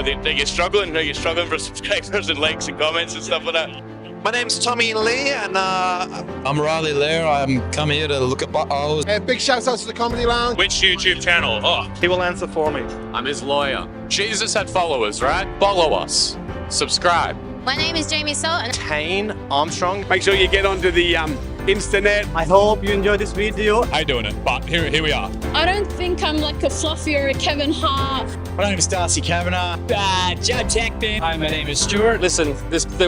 Are you struggling? Are you struggling for subscribers and likes and comments and stuff like that? My name's Tommy Lee, and I'm Riley Lair. I'm come here to look at buttholes. Big shout out to the Comedy Lounge. Which YouTube channel? Oh, he will answer for me. I'm his lawyer. Jesus had followers, right? Follow us. Subscribe. My name is Jamie Salt. Tayne Armstrong. Make sure you get onto the internet. I hope you enjoyed this video. I'm doing it, but here we are. I don't think I'm like a Fluffy or a Kevin Hart. My name is Darcey Kavanagh. Judge Hackman. Hi, my name is Stewart. Listen,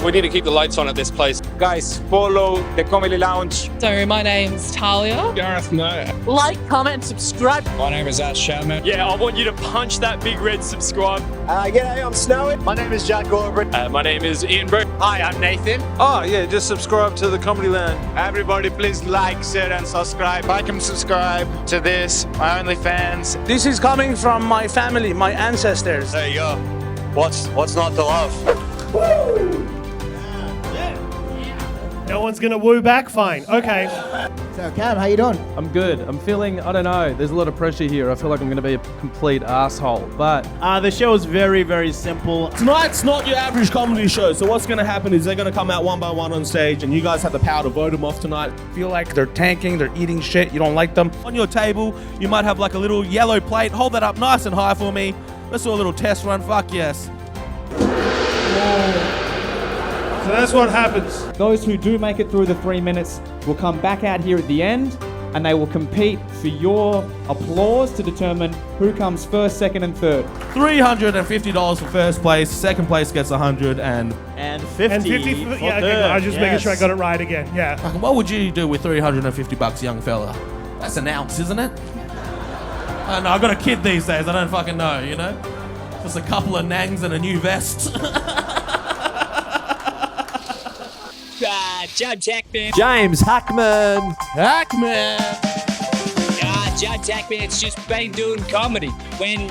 we need to keep the lights on at this place. Guys, follow the Comedy Lounge. So my name's Tahlia. Gareth Knight. Like, comment, subscribe. My name is Chapman. Yeah, I want you to punch that big red subscribe. G'day, I'm Snowy. My name is Jack Aubrey. My name is Ian Burke. Hi, I'm Nathan. Oh, yeah, just subscribe to the Comedy Lounge. Everybody, please like, share, and subscribe. Like and subscribe to this, my OnlyFans. This is coming from my family, my ancestors. There you go. What's not to love? Woo! No one's gonna woo back? Fine. Okay. So, Cam, how you doing? I'm good. I'm feeling, I don't know, there's a lot of pressure here. I feel like I'm going to be a complete asshole, but... The show is very, very simple. Tonight's not your average comedy show, so what's going to happen is they're going to come out one by one on stage, and you guys have the power to vote them off tonight. Feel like they're tanking, they're eating shit, you don't like them. On your table, you might have like a little yellow plate. Hold that up nice and high for me. Let's do a little test run. Fuck yes. So that's what happens. Those who do make it through the 3 minutes will come back out here at the end and they will compete for your applause to determine who comes first, second and third. $350 for first place, second place gets 100 and 50 for yeah, okay, I was just making sure I got it right again. Yeah. What would you do with $350, young fella? That's an ounce, isn't it? I know, I got a kid these days, I don't fucking know, you know? Just a couple of nangs and a new vest. Judge Hackman. James Hackman. Judge Hackman's just been doing comedy. When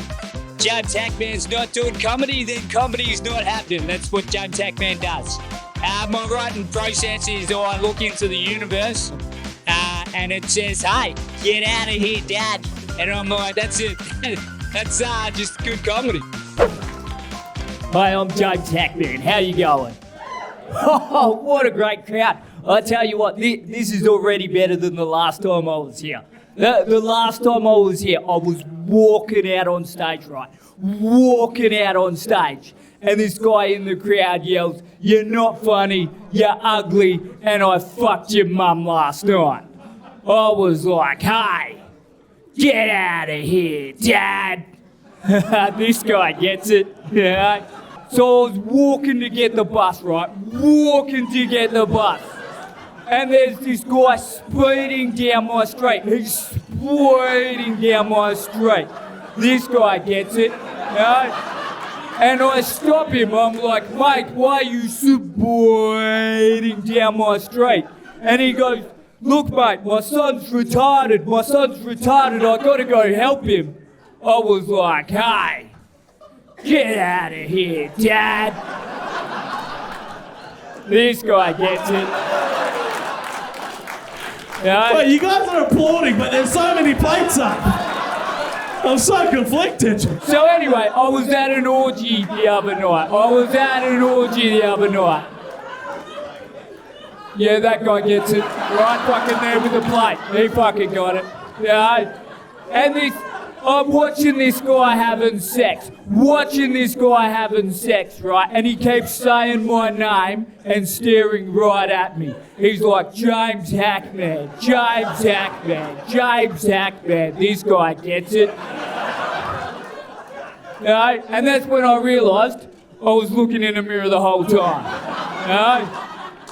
Judge Hackman's not doing comedy, then comedy's not happening. That's what Judge Hackman does. My writing process is I look into the universe and it says, hey, get out of here, Dad. And I'm like, that's it. That's just good comedy. Hi, I'm Judge Hackman. How you going? Oh, what a great crowd. I tell you what, this is already better than the last time I was here. The last time I was here, I was walking out on stage, right? Walking out on stage. And this guy in the crowd yells, "You're not funny, you're ugly, and I fucked your mum last night." I was like, "Hey, get out of here, Dad." This guy gets it, yeah. So I was walking to get the bus, right? Walking to get the bus. And there's this guy speeding down my street. He's speeding down my street. This guy gets it, you know? And I stop him. I'm like, "Mate, why are you speeding down my street?" And he goes, "Look, mate, my son's retarded. My son's retarded. I gotta go help him." I was like, "Hey, get out of here, Dad." This guy gets it. Yeah. Wait, you guys are applauding, but there's so many plates up. I'm so conflicted. So anyway, I was at an orgy the other night. Yeah, that guy gets it. Right fucking there with the plate. He fucking got it. Yeah. And I'm watching this guy having sex, right? And he keeps saying my name and staring right at me. He's like, "James Hackman, James Hackman, James Hackman." This guy gets it. Right? And that's when I realised I was looking in the mirror the whole time. Right?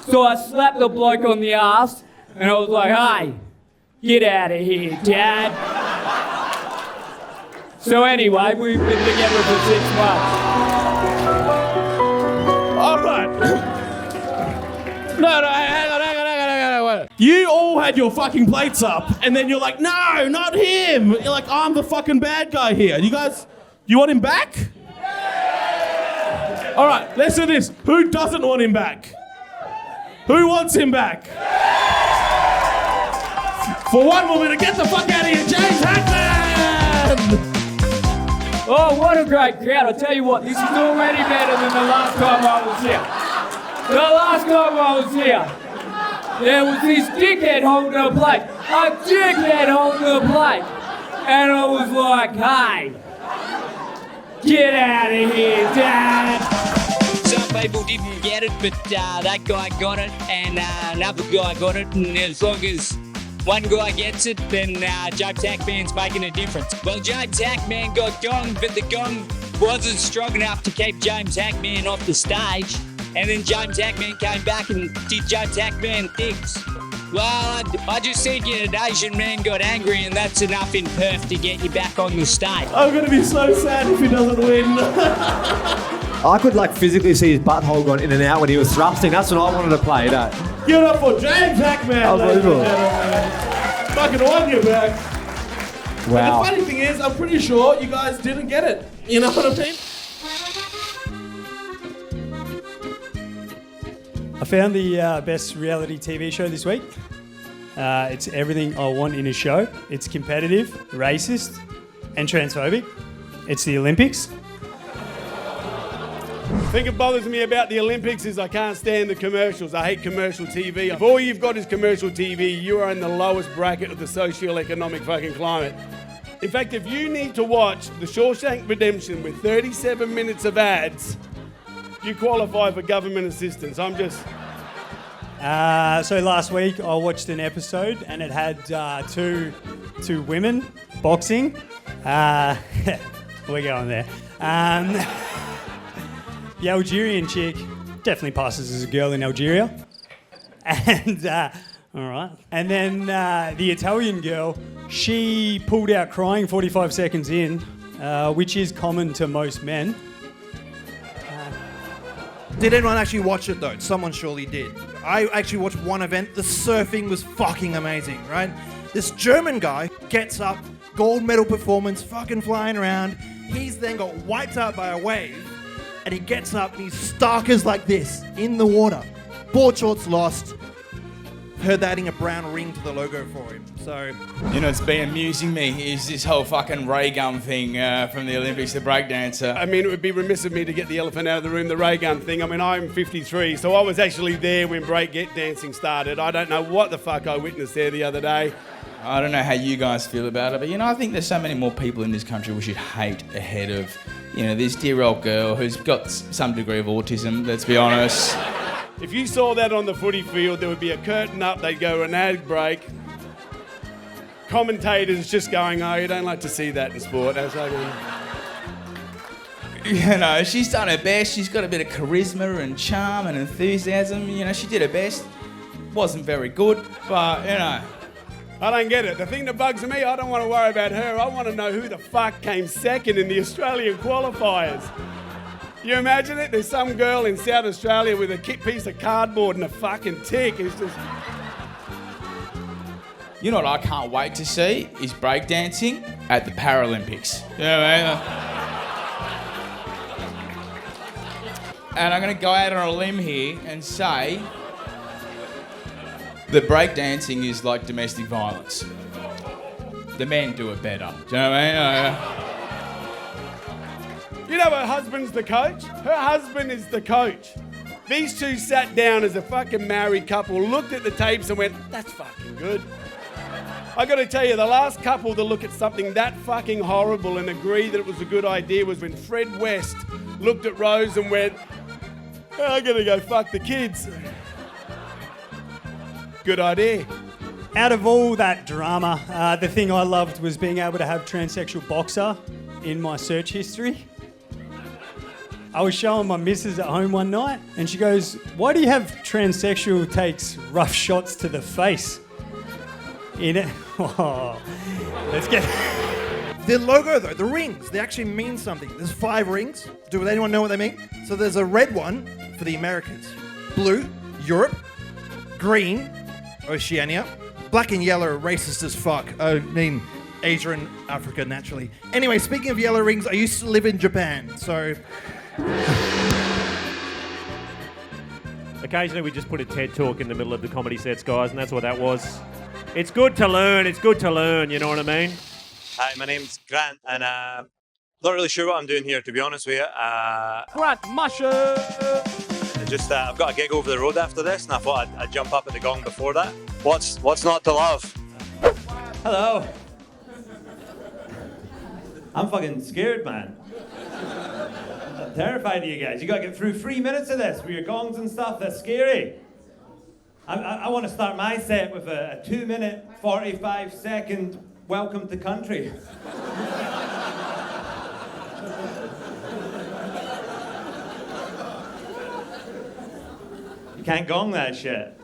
So I slapped the bloke on the ass and I was like, "Hey, get out of here, Dad." So anyway, we've been together for 6 months. All right. No, hang on. You all had your fucking plates up, and then you're like, "No, not him." You're like, "I'm the fucking bad guy here." You guys, you want him back? Yeah. All right, let's do this. Who doesn't want him back? Who wants him back? For one more minute, get the fuck out of here, James Hackman! Oh, what a great crowd. I'll tell you what, this is already better than the last time I was here. The last time I was here, there was this dickhead holding a plate. A dickhead holding a plate. And I was like, hey, get out of here, Dad. Some people didn't get it, but that guy got it, and another guy got it, and as long as one guy gets it, then James Hackman's making a difference. Well, James Hackman got gonged, but the gong wasn't strong enough to keep James Hackman off the stage. And then James Hackman came back and did James Hackman things. Well, I just think an Asian man got angry, and that's enough in Perth to get you back on the stage. I'm going to be so sad if he doesn't win. I could physically see his butthole going in and out when he was thrusting. That's what I wanted to play, Give it up for James Hackman. Unbelievable. Fucking on your back. Wow. And the funny thing is, I'm pretty sure you guys didn't get it. You know what I mean? I found the best reality TV show this week. It's everything I want in a show. It's competitive, racist, and transphobic. It's the Olympics. The thing that bothers me about the Olympics is I can't stand the commercials. I hate commercial TV. If all you've got is commercial TV, you are in the lowest bracket of the socio-economic fucking climate. In fact, if you need to watch The Shawshank Redemption with 37 minutes of ads, you qualify for government assistance. I'm just... So last week I watched an episode and it had two women boxing. We're going there. The Algerian chick definitely passes as a girl in Algeria. And, all right. And then the Italian girl, she pulled out crying 45 seconds in, which is common to most men. Did anyone actually watch it though? Someone surely did. I actually watched one event. The surfing was fucking amazing, right? This German guy gets up, gold medal performance, fucking flying around. He's then got wiped out by a wave, and he gets up and he's stark as like this in the water. Board shorts lost. Heard they're adding a brown ring to the logo for him. So, It's been amusing me is this whole fucking ray gun thing from the Olympics, the breakdancer. I mean, it would be remiss of me to get the elephant out of the room, the ray gun thing. I mean, I'm 53, so I was actually there when break dancing started. I don't know what the fuck I witnessed there the other day. I don't know how you guys feel about it, but I think there's so many more people in this country we should hate ahead of, this dear old girl who's got some degree of autism, let's be honest. If you saw that on the footy field, there would be a curtain up, they'd go an ad break. Commentators just going, oh, you don't like to see that in sport. I was like, she's done her best. She's got a bit of charisma and charm and enthusiasm. She did her best. Wasn't very good, but, I don't get it. The thing that bugs me, I don't want to worry about her. I want to know who the fuck came second in the Australian qualifiers. You imagine it? There's some girl in South Australia with a piece of cardboard and a fucking tick. It's just... You know what I can't wait to see is breakdancing at the Paralympics. You know what I mean? And I'm going to go out on a limb here and say that breakdancing is like domestic violence. The men do it better. Do you know what I mean? You know her husband's the coach? Her husband is the coach. These two sat down as a fucking married couple, looked at the tapes and went, that's fucking good. I got to tell you, the last couple to look at something that fucking horrible and agree that it was a good idea was when Fred West looked at Rose and went, I'm going to go fuck the kids. Good idea. Out of all that drama, the thing I loved was being able to have transsexual boxer in my search history. I was showing my missus at home one night and she goes, why do you have transsexual takes rough shots to the face in it? Oh, let's get... The logo though, the rings, they actually mean something. There's 5 rings. Does anyone know what they mean? So there's a red one for the Americans, blue, Europe, green, Oceania, black and yellow, racist as fuck. I mean, Asia and Africa naturally. Anyway, speaking of yellow rings, I used to live in Japan, so... Occasionally we just put a TED talk in the middle of the comedy sets, guys, and that's what that was. It's good to learn, you know what I mean? Hi, my name's Grant, and Not really sure what I'm doing here, to be honest with you. Mushet! I've got a gig over the road after this, and I thought I'd jump up at the Gong before that. What's not to love? Hello. I'm fucking scared, man. I'm terrified of you guys. You gotta get through 3 minutes of this with your gongs and stuff. That's scary. I want to start my set with a 2-minute, 45-second welcome to country. You can't gong that shit.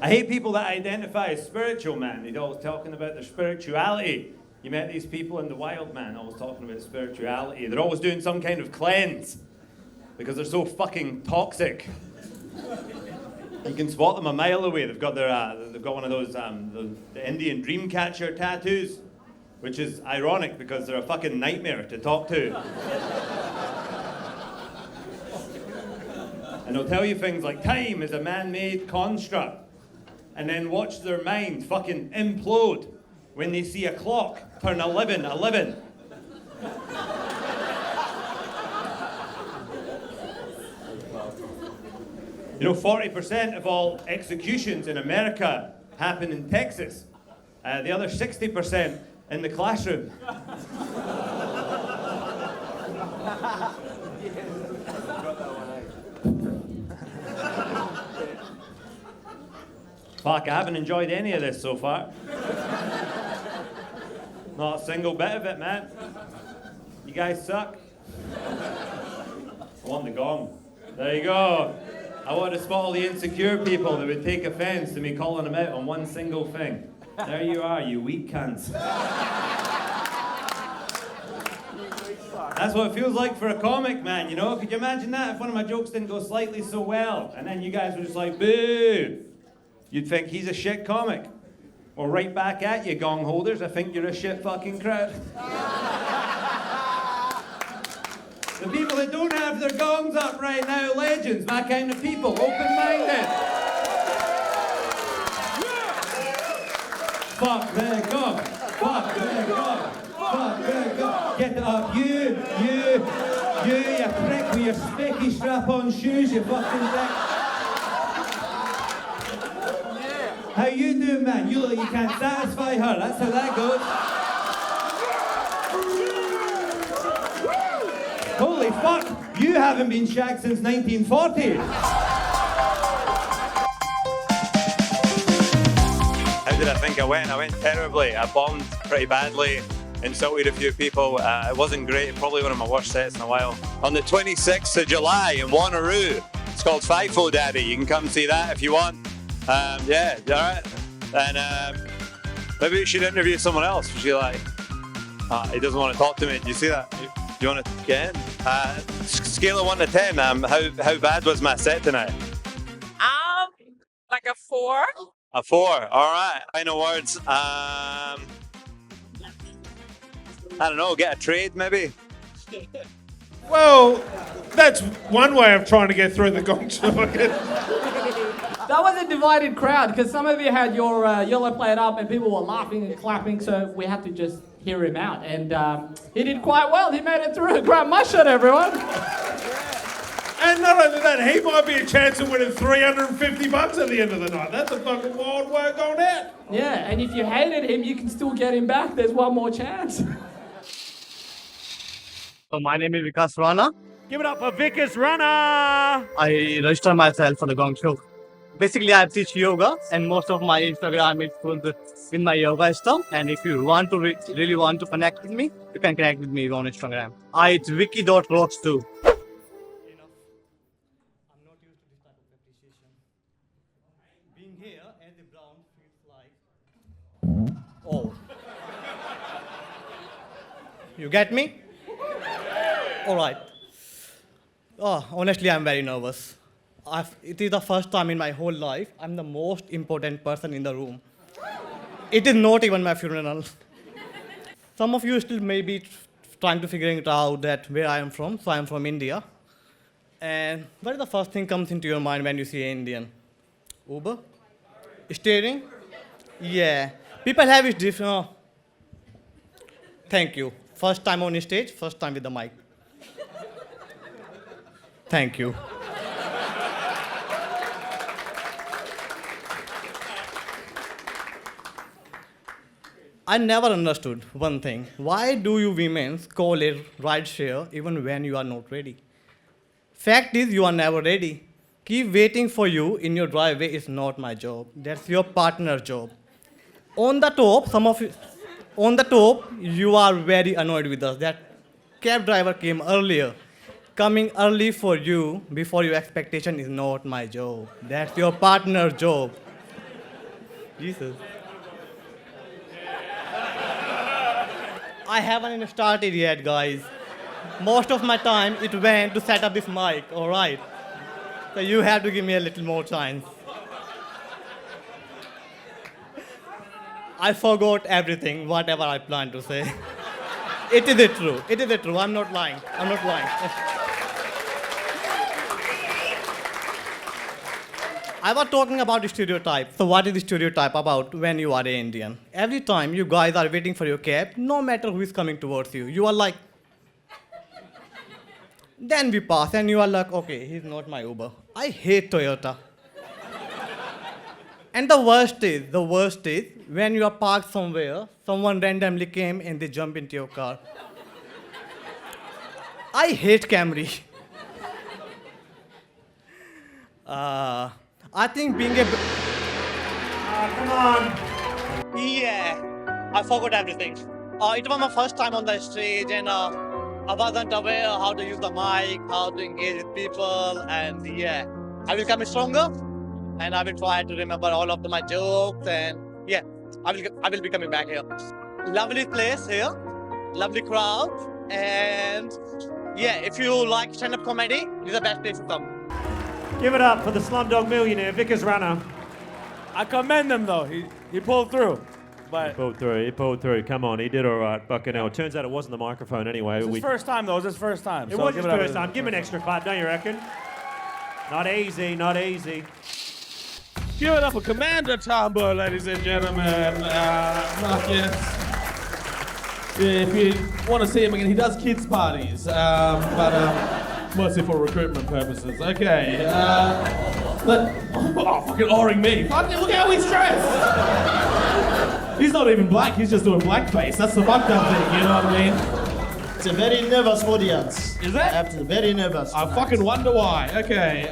I hate people that identify as spiritual, man. They're always talking about their spirituality. You met these people in the wild, man, always talking about spirituality. They're always doing some kind of cleanse because they're so fucking toxic. You can spot them a mile away. They've got one of those the Indian dream catcher tattoos, which is ironic because they're a fucking nightmare to talk to. And they'll tell you things like time is a man-made construct. And then watch their mind fucking implode when they see a clock turn 11:11. You know, 40% of all executions in America happen in Texas. The other 60% in the classroom. Fuck, I haven't enjoyed any of this so far. Not a single bit of it, man. You guys suck. I want the gong. There you go. I want to spot all the insecure people that would take offence to me calling them out on one single thing. There you are, you weak cunts. That's what it feels like for a comic, man, you know? Could you imagine that if one of my jokes didn't go slightly so well, and then you guys were just like, boo? You'd think he's a shit comic. Well, right back at you, gong holders. I think you're a shit fucking crowd. The people that don't have their gongs up right now, legends, my kind of people, open-minded. Fuck the gong. Fuck the gong. Fuck the gong. Get it up, you prick with your spiky strap-on shoes, you fucking dick. How you doing, man? You look like you can't satisfy her. That's how that goes. Holy fuck! You haven't been shagged since 1940. How did I think I went? I went terribly. I bombed pretty badly, insulted a few people. It wasn't great. Probably one of my worst sets in a while. On the 26th of July in Wanneroo, it's called FIFO Daddy. You can come see that if you want. Yeah, alright. And maybe we should interview someone else. She like, he doesn't want to talk to me. Do you see that? Do you want to get in? Scale of 1 to 10. How bad was my set tonight? Like a 4. A 4. All right. Final words. I don't know. Get a trade, maybe. Well, that's one way of trying to get through the Gong Show. That was a divided crowd because some of you had your yellow plate up and people were laughing and clapping, so we had to just hear him out. And he did quite well. He made it through. Great Mushet, everyone. And not only that, he might be a chance of winning $350 at the end of the night. That's a fucking wild work on that. Yeah, and if you hated him, you can still get him back. There's one more chance. So my name is Vikas Rana. Give it up for Vikas Rana! I register myself for the Gong Show. Basically, I teach yoga, and most of my Instagram is full with my yoga stuff. And if you want to really want to connect with me, you can connect with me on Instagram. It's wiki.rocks2. Being here at the Brown feels like... Oh. You get me? All right. Oh, honestly, I'm very nervous. It is the first time in my whole life I'm the most important person in the room. It is not even my funeral. Some of you still may be trying to figure it out that where I am from. So I am from India. And what is the first thing comes into your mind when you see an Indian? Uber? Steering? Yeah. People have it different. Thank you. First time on stage, first time with the mic. Thank you. I never understood one thing. Why do you women call it ride share even when you are not ready? Fact is, you are never ready. Keep waiting for you in your driveway is not my job. That's your partner's job. On the top, you are very annoyed with us. That cab driver came earlier. Coming early for you before your expectation is not my job. That's your partner's job. Jesus. I haven't even started yet, guys. Most of my time it went to set up this mic, all right? So you have to give me a little more time. I forgot everything, whatever I planned to say. It is true. It is true. I'm not lying. I was talking about stereotype. So what is the stereotype about when you are an Indian? Every time you guys are waiting for your cab, no matter who is coming towards you, you are like, then we pass and you are like, okay, he's not my Uber. I hate Toyota. And the worst is when you are parked somewhere, someone randomly came and they jump into your car. I hate Camry. I think being a... come on. Yeah, I forgot everything. It was my first time on the stage and I wasn't aware how to use the mic, how to engage with people, and yeah. I will come stronger and I will try to remember all of my jokes and yeah, I will be coming back here. Lovely place here, lovely crowd, and yeah, if you like stand-up comedy, this is the best place to come. Give it up for the Slumdog Millionaire, Vikas Rana. I commend him though. He pulled through. But He pulled through. Come on, he did all right. Fucking hell. Turns out it wasn't the microphone anyway. It was his first time though. It was his first time. It was his first time. Give him an extra clap, don't you reckon? Not easy. Give it up for Commander Tombo, ladies and gentlemen. Marcus. Yeah, if you want to see him again, he does kids parties, mostly for recruitment purposes. Okay. Fucking oring me. Fucking look how he's dressed. He's not even black. He's just doing blackface. That's the fucked up thing. You know what I mean? It's a very nervous audience. Is that? Absolutely, very nervous. I fucking wonder why. Okay.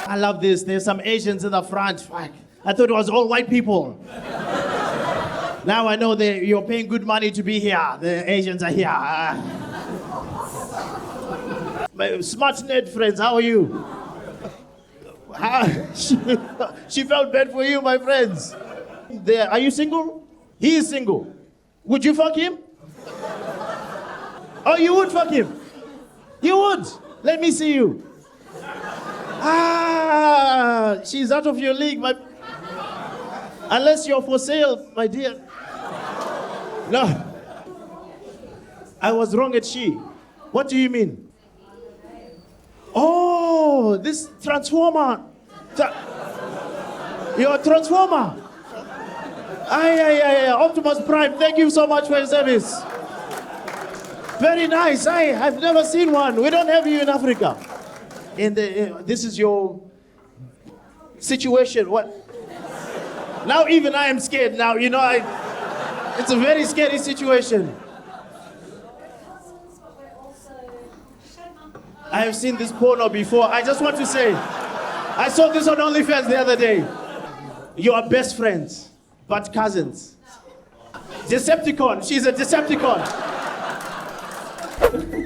I love this. There's some Asians in the front. Fuck. I thought it was all white people. Now I know that you're paying good money to be here. The Asians are here. My smart nerd friends, how are you? She felt bad for you, my friends. Are you single? He is single. Would you fuck him? Oh, you would fuck him? You would? Let me see you. She's out of your league, unless you're for sale, my dear. No. I was wrong at she. What do you mean? Oh, this transformer. You're a transformer. Optimus Prime, thank you so much for your service. Very nice. I've never seen one. We don't have you in Africa. And this is your situation. What? Now even I am scared now. You know, it's a very scary situation. I have seen this porno before. I just want to say, I saw this on OnlyFans the other day. You are best friends, but cousins. Decepticon. She's a Decepticon.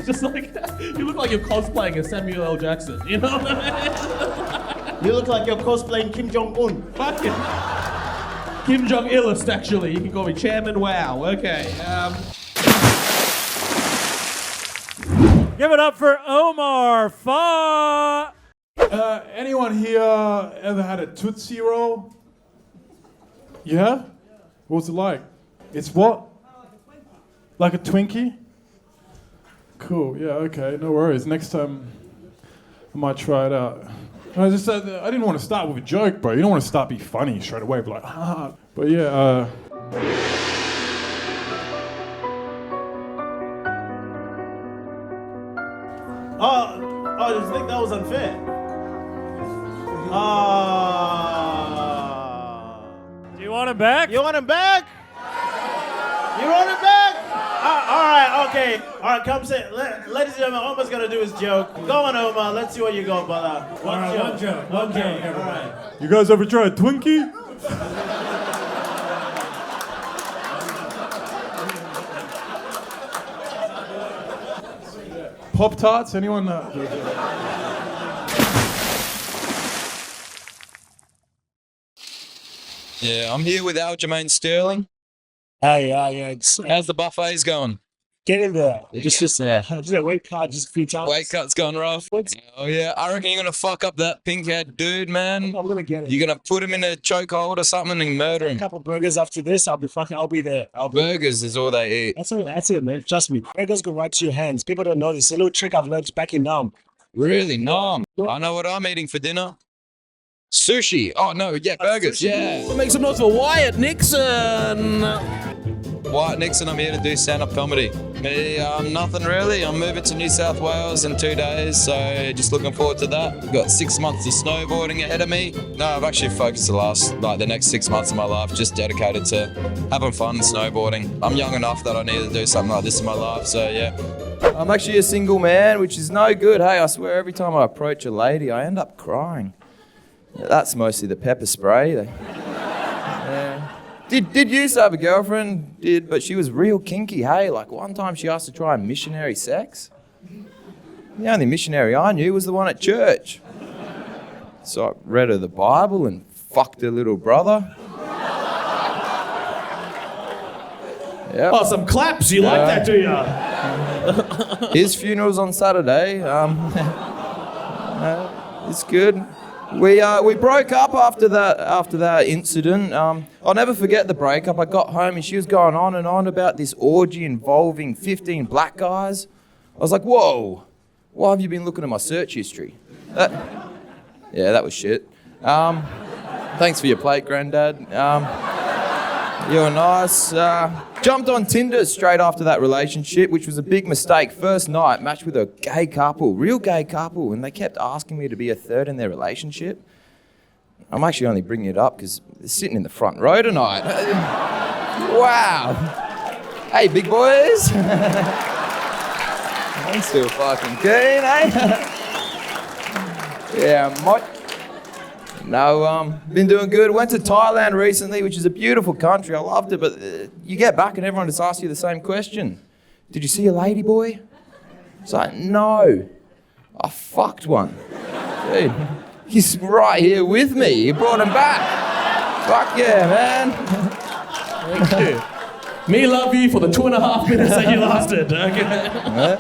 Just like, you look like you're cosplaying as Samuel L. Jackson, you know what I mean? You look like you're cosplaying Kim Jong-un. Fucking Kim Jong-illist, actually. You can call me Chairman Wow. Okay. Give it up for Omar. Anyone here ever had a Tootsie Roll? You have? What's it like? It's what? Like a Twinkie? Cool, yeah, okay, no worries. Next time I might try it out. I just said I didn't want to start with a joke, bro. You don't want to start be funny straight away, but like, ah. But yeah, Oh, I just think that was unfair. Do you want him back? You want him back? You want him back? All right, okay. All right, come sit. Ladies and gentlemen, Omar's gonna do his joke. Go on, Omar. Let's see what you got, brother. One joke. All right. you guys ever tried Twinkie? Pop Tarts? Anyone? Yeah, I'm here with Jermaine Stirling. Hey, yeah. How's the buffets going? Get in there. Just there. Just a weight cut, just a few times. Weight cut's gone rough. Oh yeah, I reckon you're gonna fuck up that pink-haired dude, man. I'm gonna get it. You're gonna put him in a chokehold or something and murder him. A couple burgers after this, I'll be there. Burgers is all they eat. That's it, man. Trust me. Burgers go right to your hands. People don't know this. A little trick I've learned back in Nam. Really? No. I know what I'm eating for dinner. Sushi. Oh no, yeah, burgers. Yeah. Make some noise for Wyatt Nixon. Wyatt Nixon, I'm here to do stand-up comedy. Me, nothing really. I'm moving to New South Wales in 2 days, so just looking forward to that. I've got 6 months of snowboarding ahead of me. No, I've actually focused the next 6 months of my life just dedicated to having fun snowboarding. I'm young enough that I need to do something like this in my life, so yeah. I'm actually a single man, which is no good. Hey, I swear every time I approach a lady, I end up crying. That's mostly the pepper spray. Did used to have a girlfriend, but she was real kinky, hey? Like one time she asked to try missionary sex. The only missionary I knew was the one at church. So I read her the Bible and fucked her little brother. Yep. Oh, some claps. You like that, do you? His funeral's on Saturday. It's good. We broke up after that incident. I'll never forget the breakup. I got home and she was going on and on about this orgy involving 15 black guys. I was like, whoa, why have you been looking at my search history? Yeah, that was shit. Thanks for your plate, Grandad. You were nice. Jumped on Tinder straight after that relationship, which was a big mistake. First night, matched with a gay couple, real gay couple, and they kept asking me to be a third in their relationship. I'm actually only bringing it up because they're sitting in the front row tonight. Wow. Hey, big boys. I'm still fucking keen, eh? Yeah, mate. No, been doing good. Went to Thailand recently, which is a beautiful country. I loved it, but you get back and everyone just asks you the same question. Did you see a lady boy? It's like, no. I fucked one. Dude, he's right here with me. You brought him back. Fuck yeah, man. Thank you. Me love you for the 2.5 minutes that you lasted. Okay.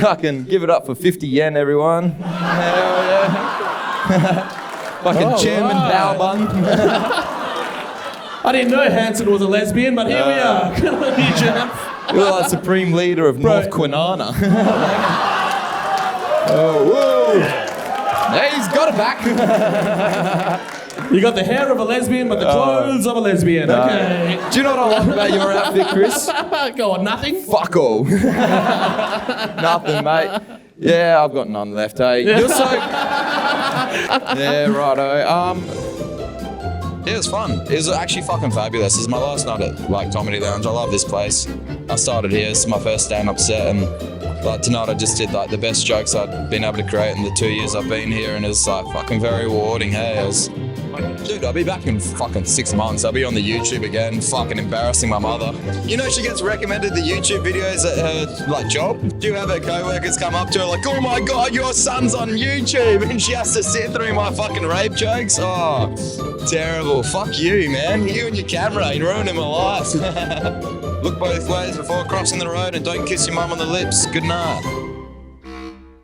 Fucking give it up for 50 yen, everyone. Hell yeah. Fucking chairman Bao Bun. I didn't know Hanson was a lesbian, but here we are. Good on you, champ. You're like supreme leader of North Kwinana. Oh, whoa. Hey, he's got it back. You got the hair of a lesbian, but the clothes of a lesbian. Okay. Do you know what I like about your outfit, Chris? Go on, nothing? Fuck all. Nothing, mate. Yeah, I've got none left, hey. You're so... Yeah, righto. Yeah, it was fun. It was actually fucking fabulous. This is my last night at Comedy Lounge. I love this place. I started here. This is my first stand-up set, and tonight I just did the best jokes I'd been able to create in the 2 years I've been here, and it's fucking very rewarding. Hey, dude, I'll be back in fucking 6 months. I'll be on the YouTube again, fucking embarrassing my mother. You know she gets recommended the YouTube videos at her job. Do you have her co-workers come up to her like, oh my god, your son's on YouTube, and she has to sit through my fucking rape jokes? Oh, terrible. Fuck you, man. You and your camera, you're ruining my life. Look both ways before crossing the road and don't kiss your mum on the lips. Good night.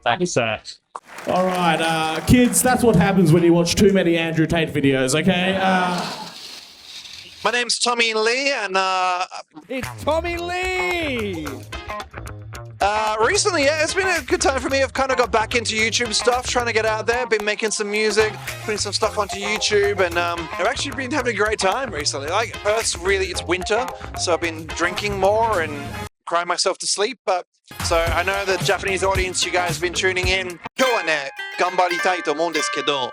Thanks, sir. All right, kids, that's what happens when you watch too many Andrew Tate videos, okay? My name's Tommy Lee, and It's Tommy Lee! Recently, yeah, it's been a good time for me. I've kind of got back into YouTube stuff, trying to get out there. Been making some music, putting some stuff onto YouTube, and I've actually been having a great time recently. Like, Perth's really, it's winter, so I've been drinking more and crying myself to sleep. But so I know the Japanese audience, you guys have been tuning in. 今日はね、頑張りたいと思うんですけど、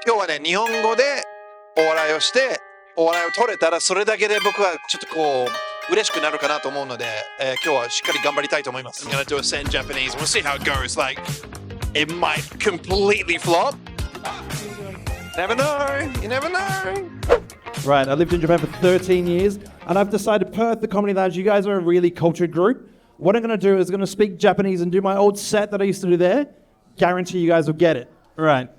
今日はね、日本語でお笑いをして、お笑いを取れたら、それだけで僕はちょっとこう、嬉しくなるかなと思うので、今日はしっかり頑張りたいと思います。I'm gonna do a set in Japanese. We'll see how it goes. Like, it might completely flop. Never know. You never know. Right, I lived in Japan for 13 years, and I've decided Perth, the Comedy Lounge, you guys are a really cultured group. What I'm going to do is going to speak Japanese and do my old set that I used to do there. Guarantee you guys will get it. Right.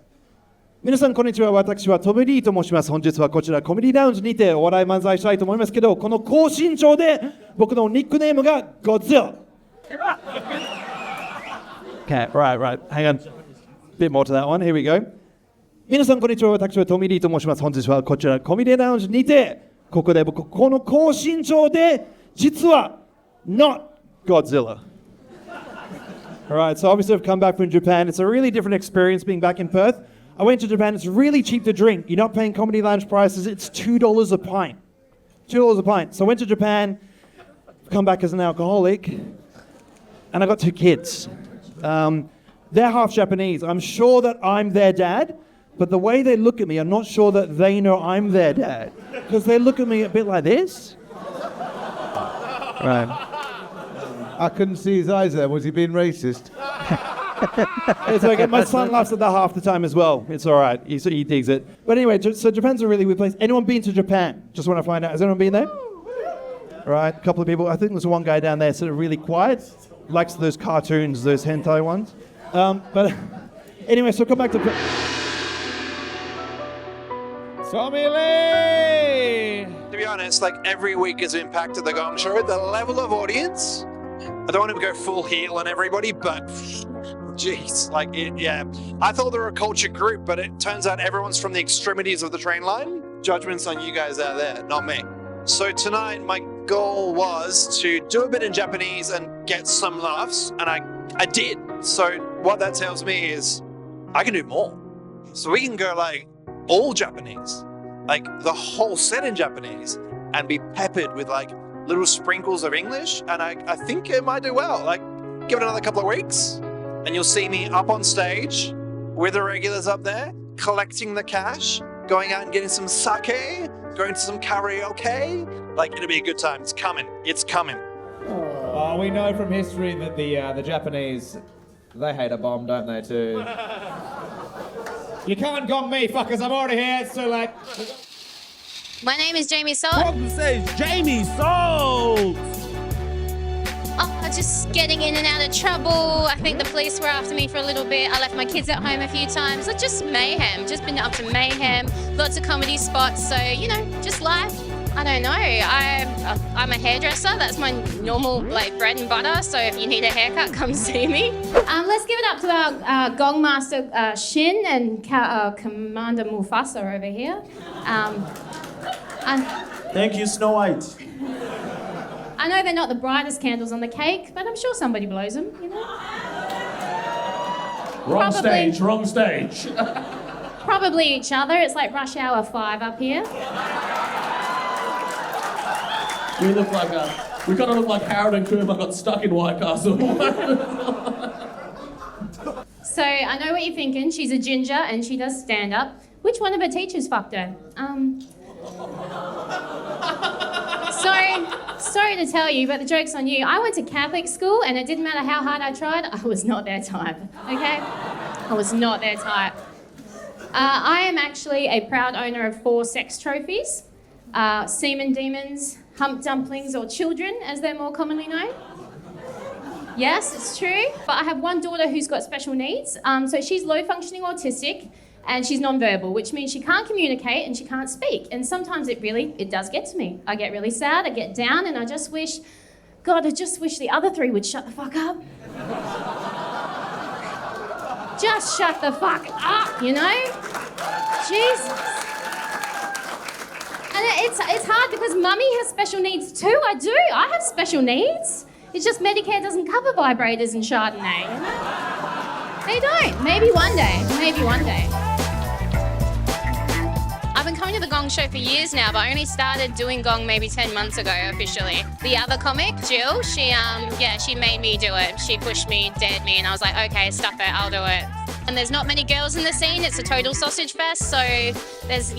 皆さんこんにちは。私はトム・リーと申します。本日はこちらコメディラウンジにてお笑い漫才したいと思いますけど、この高身長で僕のニックネームがGodzilla。Okay, right. Hang on. Bit more to that one. Here we go. 皆さんこんにちは。私はトム・リーと申します。本日はこちらコメディラウンジにて、ここで僕この高身長で実は not Godzilla. Alright, so obviously I've come back from Japan. It's a really different experience being back in Perth. I went to Japan, it's really cheap to drink. You're not paying Comedy Lounge prices, it's $2 a pint. $2 a pint. So I went to Japan, come back as an alcoholic, and I got 2 kids. They're half Japanese. I'm sure that I'm their dad, but the way they look at me, I'm not sure that they know I'm their dad. Because they look at me a bit like this. Right. I couldn't see his eyes there. Was he being racist? It's okay. My son laughs at that half the time as well. It's all right. He digs it. But anyway, so Japan's a really weird place. Anyone been to Japan? Just want to find out. Has anyone been there? Right. A couple of people. I think there's one guy down there sort of really quiet. Likes those cartoons, those hentai ones. But anyway, so come back to... Tommy Lee! To be honest, like every week has impacted the Gong Show. The level of audience, I don't want to go full heel on everybody, but jeez, yeah. I thought they were a cultured group, but it turns out everyone's from the extremities of the train line. Judgment's on you guys out there, not me. So tonight, my goal was to do a bit in Japanese and get some laughs, and I did. So what that tells me is I can do more. So we can go like all Japanese, like the whole set in Japanese, and be peppered with like little sprinkles of English, and I think it might do well. Like, give it another couple of weeks, and you'll see me up on stage with the regulars up there, collecting the cash, going out and getting some sake, going to some karaoke. Like, it'll be a good time. It's coming. It's coming. We know from history that the Japanese, they hate a bomb, don't they, too? You can't gong me, fuckers. I'm already here. It's too late. My name is Jamie Salt. Welcome to stage, Jamie Salt. Oh, just getting in and out of trouble. I think the police were after me for a little bit. I left my kids at home a few times. It's just mayhem. Just been up to mayhem. Lots of comedy spots. So, you know, just life. I don't know. I'm a hairdresser. That's my normal bread and butter. So if you need a haircut, come see me. Let's give it up to our gong master Shin and Commander Mufasa over here. Thank you, Snow White. I know they're not the brightest candles on the cake, but I'm sure somebody blows them, you know? Wrong stage. Probably each other. It's like rush hour 5 up here. We look like we kind of look like Harold and Kumar got stuck in White Castle. So I know what you're thinking. She's a ginger and she does stand up. Which one of her teachers fucked her? Sorry to tell you, but the joke's on you. I went to Catholic school and it didn't matter how hard I tried, I was not their type, okay? I was not their type. I am actually a proud owner of 4 sex trophies. Semen demons, hump dumplings, or children, as they're more commonly known. Yes, it's true, but I have one daughter who's got special needs. So she's low-functioning autistic, and she's non-verbal, which means she can't communicate and she can't speak. And sometimes it does get to me. I get really sad, I get down, and I just wish the other 3 would shut the fuck up. Just shut the fuck up, you know? Jesus. And it's hard because mummy has special needs too. I do. I have special needs. It's just Medicare doesn't cover vibrators and Chardonnay, you know? They don't. Maybe one day. Maybe one day. I've been coming to the Gong Show for years now, but I only started doing Gong maybe 10 months ago officially. The other comic, Jill, she made me do it. She pushed me, dared me, and I was like, okay, stuff it, I'll do it. And there's not many girls in the scene. It's a total sausage fest, so there's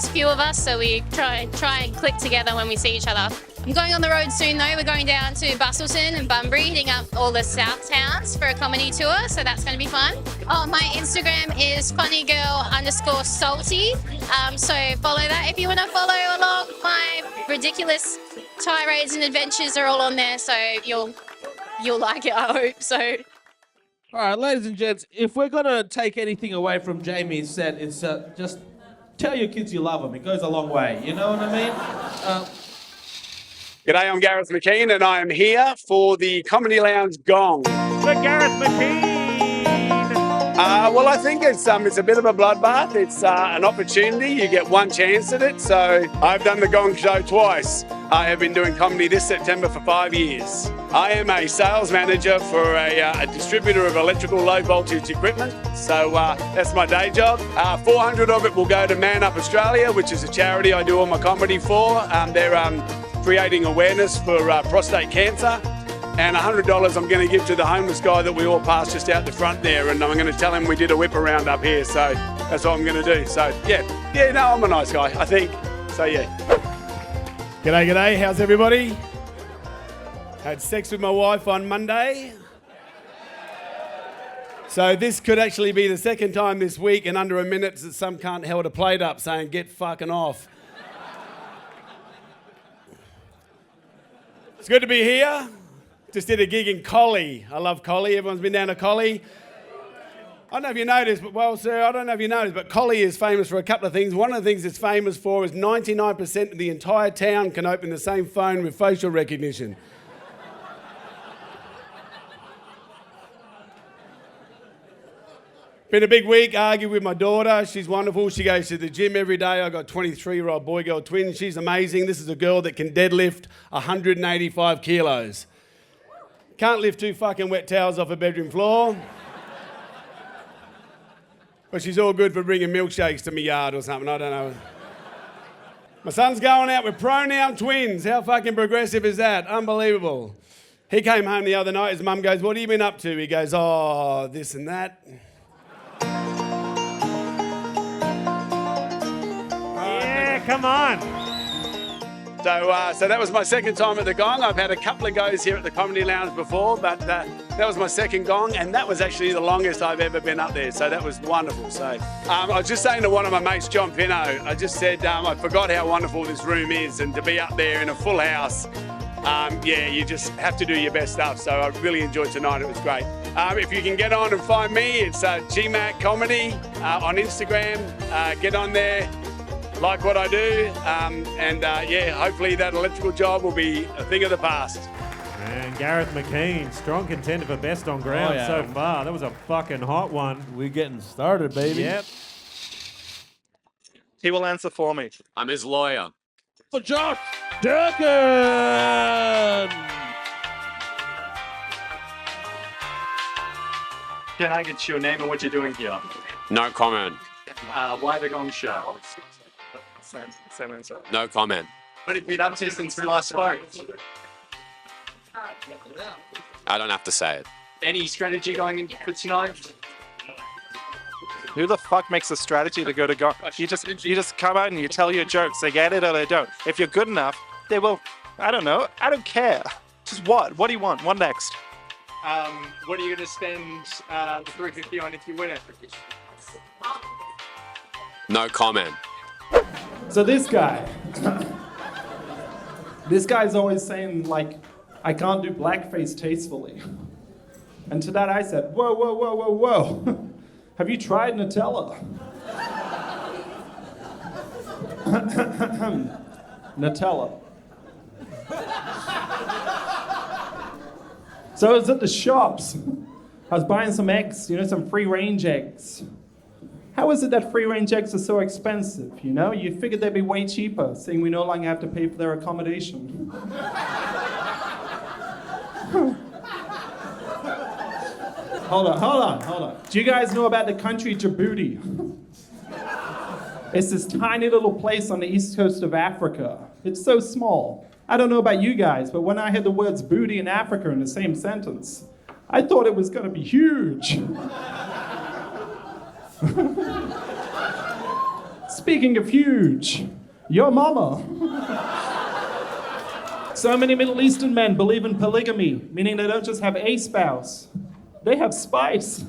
few of us, so we try and click together when we see each other. I'm going on the road soon though. We're going down to Busselton and Bunbury, hitting up all the South towns for a comedy tour, so that's going to be fun. Oh, my Instagram is funnygirl_salty, so follow that if you want to follow along. My ridiculous tirades and adventures are all on there, so you'll like it, I hope. So. All right, ladies and gents, if we're going to take anything away from Jamie's set, it's just tell your kids you love them. It goes a long way, you know what I mean? G'day, I'm Gareth McKean, and I am here for the Comedy Lounge Gong. The Gareth McKean! Well, I think it's a bit of a bloodbath. It's an opportunity. You get one chance at it. So I've done the Gong Show twice. I have been doing comedy this September for 5 years. I am a sales manager for a distributor of electrical low voltage equipment. So that's my day job. 400 of it will go to Man Up Australia, which is a charity I do all my comedy for. They're creating awareness for prostate cancer. And $100 I'm going to give to the homeless guy that we all passed just out the front there. And I'm going to tell him we did a whip around up here. So that's what I'm going to do. So yeah, no, I'm a nice guy, I think. So yeah. G'day. How's everybody? Had sex with my wife on Monday. So this could actually be the second time this week in under a minute that some cunt held a plate up saying, "Get fucking off." It's good to be here. Just did a gig in Collie. I love Collie. Everyone's been down to Collie. I don't know if you noticed, but Collie is famous for a couple of things. One of the things it's famous for is 99% of the entire town can open the same phone with facial recognition. Been a big week, argued with my daughter. She's wonderful. She goes to the gym every day. I've got 23-year-old boy-girl twins. She's amazing. This is a girl that can deadlift 185 kilos. Can't lift 2 fucking wet towels off a bedroom floor. But she's all good for bringing milkshakes to my yard or something, I don't know. My son's going out with pronoun twins. How fucking progressive is that? Unbelievable. He came home the other night. His mum goes, "What have you been up to?" He goes, "Oh, this and that." Yeah, come on. So that was my second time at the Gong. I've had a couple of goes here at the Comedy Lounge before, but that was my second Gong, and that was actually the longest I've ever been up there, so that was wonderful. So I was just saying to one of my mates, John Pinno, I just said, I forgot how wonderful this room is, and to be up there in a full house, you just have to do your best stuff. So I really enjoyed tonight. It was great. If you can get on and find me, it's GMAC Comedy on Instagram. Get on there. Like what I do, hopefully that electrical job will be a thing of the past. And Gareth McKean, strong contender for best on ground so far. That was a fucking hot one. We're getting started, baby. Yep. He will answer for me. I'm his lawyer. For Josh Durkin! Can I get your name and what you're doing here? No comment. Why the Gong Show? Same answer. No comment. What have you been up to since we last spoke? I don't have to say it. Any strategy going in for tonight? Who the fuck makes a strategy to go to Gong? You just come out and you tell your jokes. They get it or they don't. If you're good enough, they will. I don't know. I don't care. Just what? What do you want? What next? What are you going to spend the $350 on if you win it? No comment. So this guy's always saying, like, I can't do blackface tastefully. And to that I said, whoa. Have you tried Nutella? Nutella. So I was at the shops. I was buying some eggs, some free-range eggs. How is it that free-range eggs are so expensive, You figured they'd be way cheaper, seeing we no longer have to pay for their accommodation. Hold on. Do you guys know about the country Djibouti? It's this tiny little place on the east coast of Africa. It's so small. I don't know about you guys, but when I heard the words booty and Africa in the same sentence, I thought it was going to be huge. Speaking of huge, your mama. So many Middle Eastern men believe in polygamy, meaning they don't just have a spouse, they have spice.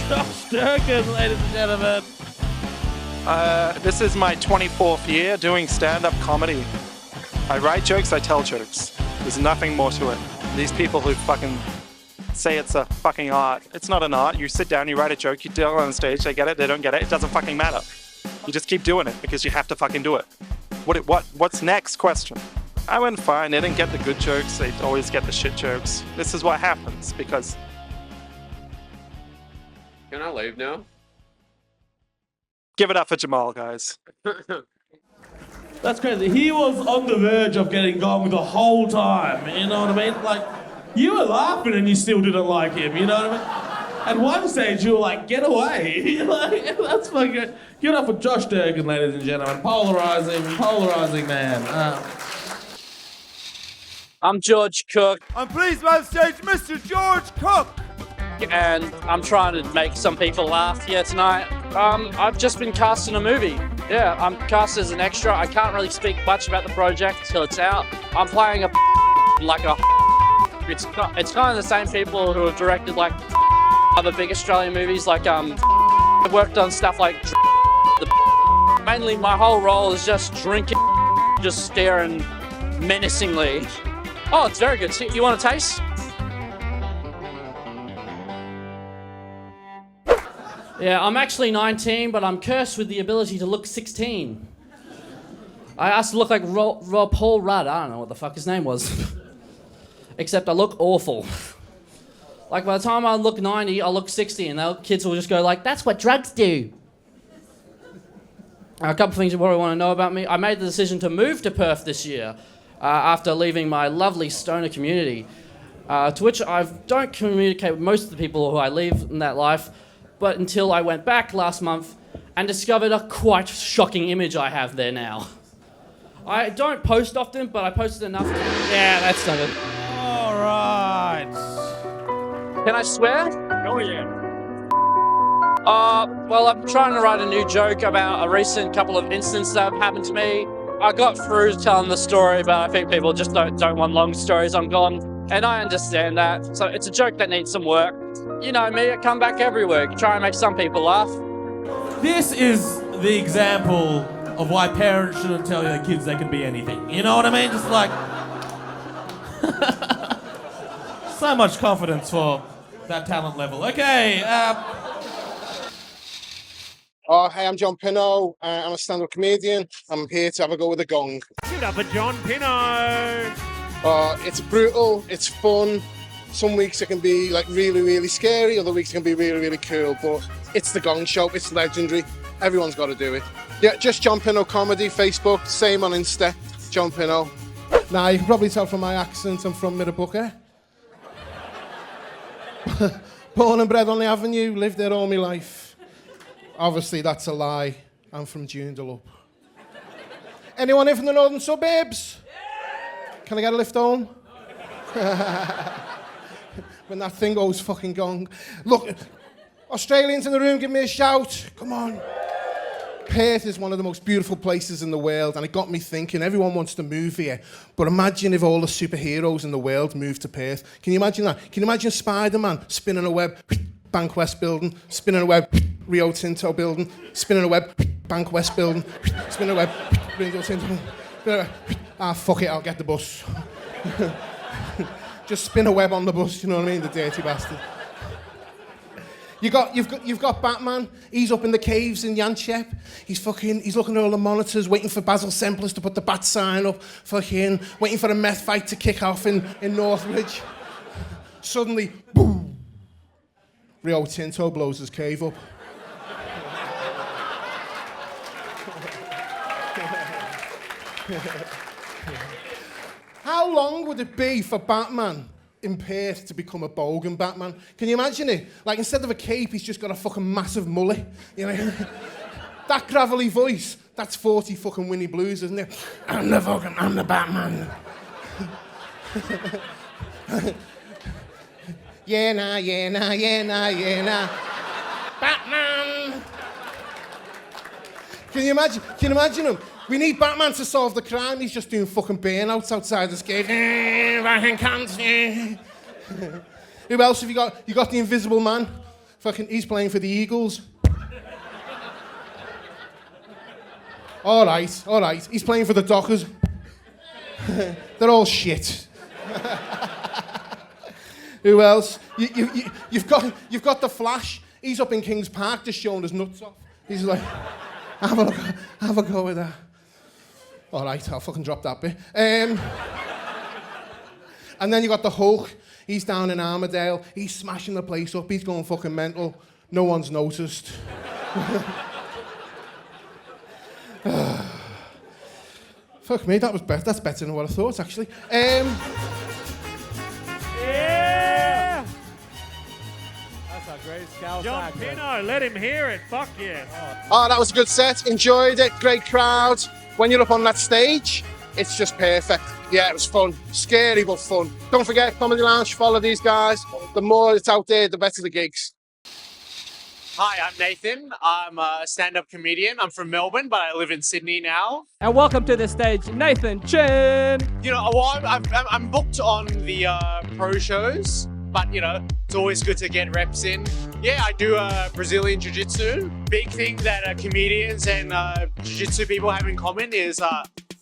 Josh Durkin, ladies and gentlemen. This is my 24th year doing stand-up comedy. I write jokes, I tell jokes. There's nothing more to it. These people who fucking say it's a fucking art. It's not an art. You sit down, you write a joke, you tell it on stage, they get it, they don't get it, it doesn't fucking matter. You just keep doing it because you have to fucking do it. What's next? Question. I went fine, they didn't get the good jokes, they always get the shit jokes. This is what happens because... Can I leave now? Give it up for Jehmal, guys. That's crazy. He was on the verge of getting Gong the whole time, you know what I mean? Like, you were laughing and you still didn't like him, you know what I mean? At one stage, you were like, get away. Like, that's fucking... Give it up for Josh Durkin, ladies and gentlemen. Polarising man. I'm George Cooke. I'm pleased to have stage Mr. George Cooke. And I'm trying to make some people laugh here tonight. I've just been cast in a movie. Yeah, I'm cast as an extra. I can't really speak much about the project till it's out. I'm playing a like a it's kind of the same people who have directed like other big Australian movies. Like I've worked on stuff like mainly my whole role is just drinking, just staring menacingly. Oh, it's very good. You want a taste? Yeah, I'm actually 19, but I'm cursed with the ability to look 16. I asked to look like Paul Rudd. I don't know what the fuck his name was. Except I look awful. Like by the time I look 90, I'll look 60, and the kids will just go like, that's what drugs do. A couple of things you probably want to know about me. I made the decision to move to Perth this year after leaving my lovely stoner community, to which I don't communicate with most of the people who I leave in that life, but until I went back last month and discovered a quite shocking image I have there now. I don't post often, but I posted enough. Yeah, that's not it. All right. Can I swear? Oh yeah. Well, I'm trying to write a new joke about a recent couple of incidents that have happened to me. I got through telling the story, but I think people just don't want long stories on Gong, and I understand that. So it's a joke that needs some work. You know me, I come back every week, try and make some people laugh. This is the example of why parents shouldn't tell their kids they can be anything. You know what I mean? Just like... so much confidence for that talent level. Okay, Hey, I'm John Pinno. I'm a stand-up comedian. I'm here to have a go with a gong. Give it up for John Pinno. It's brutal, it's fun. Some weeks it can be like really, really scary. Other weeks it can be really, really cool. But it's the Gong Show. It's legendary. Everyone's got to do it. Yeah, just John Pinno Comedy, Facebook. Same on Insta. John Pinno. Now, you can probably tell from my accent I'm from Mirrabooka. Born and bred on the avenue, lived there all my life. Obviously, that's a lie. I'm from Joondalup. Anyone here from the northern suburbs? Can I get a lift home? When that thing goes fucking gong. Look, Australians in the room, give me a shout. Come on. Perth is one of the most beautiful places in the world, and it got me thinking, everyone wants to move here, but imagine if all the superheroes in the world moved to Perth. Can you imagine that? Can you imagine Spider-Man spinning a web, Bank West building, spinning a web, Rio Tinto building, spinning a web, Bank West building, spinning a web, Rio Tinto building. Fuck it, I'll get the bus. Just spin a web on the bus, you know what I mean? The dirty bastard. You've got Batman. He's up in the caves in Yanchep. He's looking at all the monitors, waiting for Basil Semplers to put the bat sign up. Fucking waiting for a meth fight to kick off in Northridge. Suddenly, boom! Rio Tinto blows his cave up. How long would it be for Batman in Perth to become a bogan Batman? Can you imagine it? Like, instead of a cape, he's just got a fucking massive mullet. You know? That gravelly voice, that's 40 fucking Winnie Blues, isn't it? I'm the Batman. Yeah, nah. Batman! Can you imagine him? We need Batman to solve the crime. He's just doing fucking burnouts outside his gate. Who else have you got? You got the Invisible Man. Fucking, he's playing for the Eagles. All right. He's playing for the Dockers. They're all shit. Who else? You've got the Flash. He's up in Kings Park just showing his nuts off. He's like, have a go with that. All right, I'll fucking drop that bit. And then you got the Hulk. He's down in Armadale. He's smashing the place up. He's going fucking mental. No one's noticed. Fuck me, that's better than what I thought, actually. Yeah! That's a great scout. John Pinno, let him hear it. Fuck yeah. Oh, that was a good set. Enjoyed it. Great crowd. When you're up on that stage, it's just perfect. Yeah, it was fun. Scary, but fun. Don't forget, Comedy Lounge, follow these guys. The more it's out there, the better the gigs. Hi, I'm Nathan. I'm a stand-up comedian. I'm from Melbourne, but I live in Sydney now. And welcome to the stage, Nathan Chen. You know, well, I'm booked on the pro shows, but, you know, it's always good to get reps in. Yeah, I do Brazilian Jiu-Jitsu. Big thing that comedians and Jiu-Jitsu people have in common is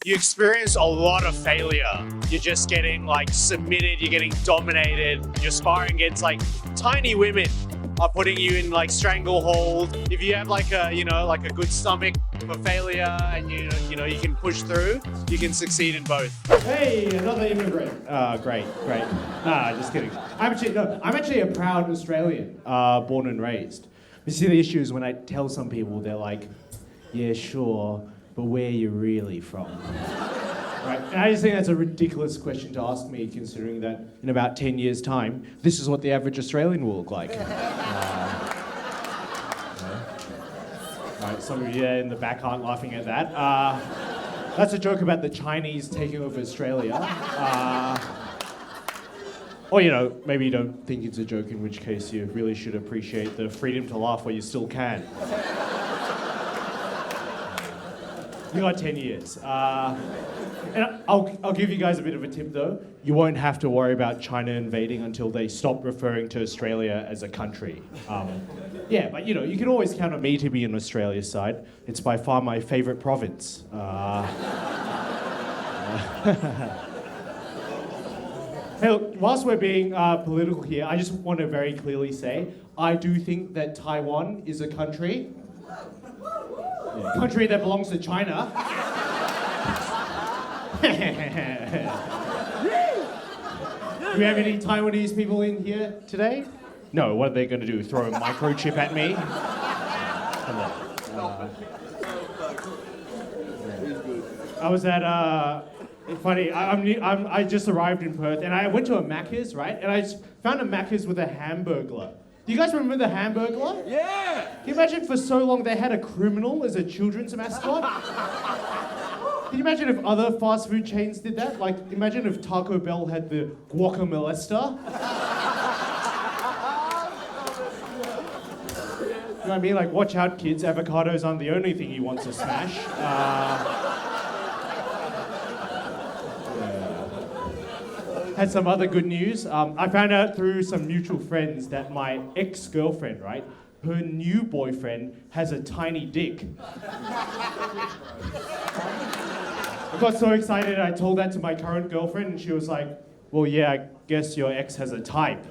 you experience a lot of failure. You're just getting, like, submitted, you're getting dominated, you're sparring against, like, tiny women are putting you in, like, stranglehold. If you have, like, a good stomach for failure and, you know, you can push through, you can succeed in both. Hey, another immigrant. Great. Nah, just kidding. I'm actually a proud Australian, born and raised. You see, the issue is when I tell some people, they're like, yeah, sure, but where are you really from? Right? And I just think that's a ridiculous question to ask me, considering that in about 10 years' time, this is what the average Australian will look like. Right, some of you in the back aren't laughing at that. That's a joke about the Chinese taking over Australia. Or, you know, maybe you don't think it's a joke, in which case you really should appreciate the freedom to laugh while you still can. You got 10 years. And I'll give you guys a bit of a tip, though. You won't have to worry about China invading until they stop referring to Australia as a country. Yeah, but, you know, you can always count on me to be on Australia's side. It's by far my favourite province. Hey, look, whilst we're being political here, I just want to very clearly say, I do think that Taiwan is a country. Yeah. Country that belongs to China. Do we have any Taiwanese people in here today? No, what are they going to do? Throw a microchip at me? Come on. I was at, funny, I just arrived in Perth and I went to a Macca's, right? And I just found a Macca's with a Hamburglar. Do you guys remember the Hamburglar? Yeah! Can you imagine for so long they had a criminal as a children's mascot? Can you imagine if other fast food chains did that? Like, imagine if Taco Bell had the guacamolester. You know what I mean? Like, watch out, kids. Avocados aren't the only thing he wants to smash. Had some other good news. I found out through some mutual friends that my ex-girlfriend, right, her new boyfriend has a tiny dick. I got so excited I told that to my current girlfriend and she was like, well, yeah, I guess your ex has a type.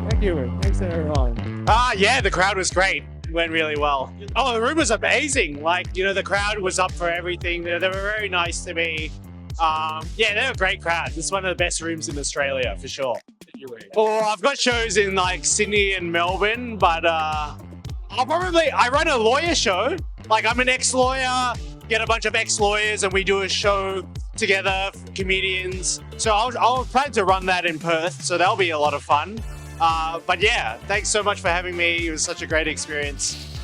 Thank you. Thanks, everyone. Yeah, the crowd was great. Went really well. Oh, the room was amazing. Like, you know, the crowd was up for everything. They were very nice to me. Yeah, they're a great crowd. This is one of the best rooms in Australia, for sure. Well, I've got shows in, like, Sydney and Melbourne, but I run a lawyer show. Like, I'm an ex-lawyer. get a bunch of ex-lawyers and we do a show together, comedians. So I'll plan to run that in Perth, so that'll be a lot of fun. But yeah, thanks so much for having me. It was such a great experience.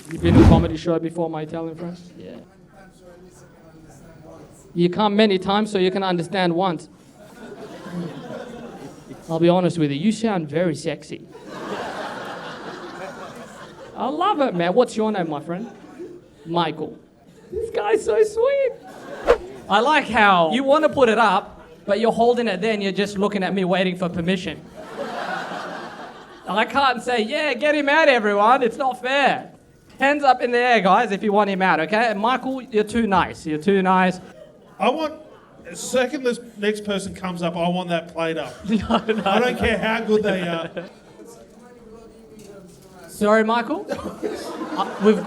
You've been to a comedy show before, my Italian friend? Yeah. You come many times so you can understand once. I'll be honest with you, you sound very sexy. I love it, man. What's your name, my friend? Michael. This guy's so sweet. I like how you want to put it up, but you're holding it there and you're just looking at me waiting for permission. I can't say, yeah, get him out, everyone. It's not fair. Hands up in the air, guys, if you want him out, okay? And Michael, you're too nice. You're too nice. I want, the second this next person comes up, I want that played up. No. I don't care how good they are. Sorry, Michael? We've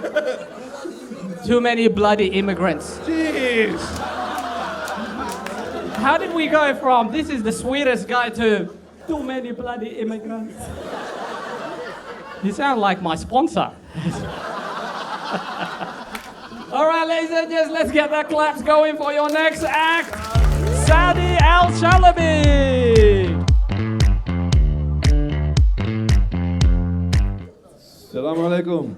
too many bloody immigrants. Jeez. How did we go from this is the sweetest guy to too many bloody immigrants? You sound like my sponsor. All right, ladies and gents, let's get the claps going for your next act, Saudi Al-Shalabi. Assalamu alaikum.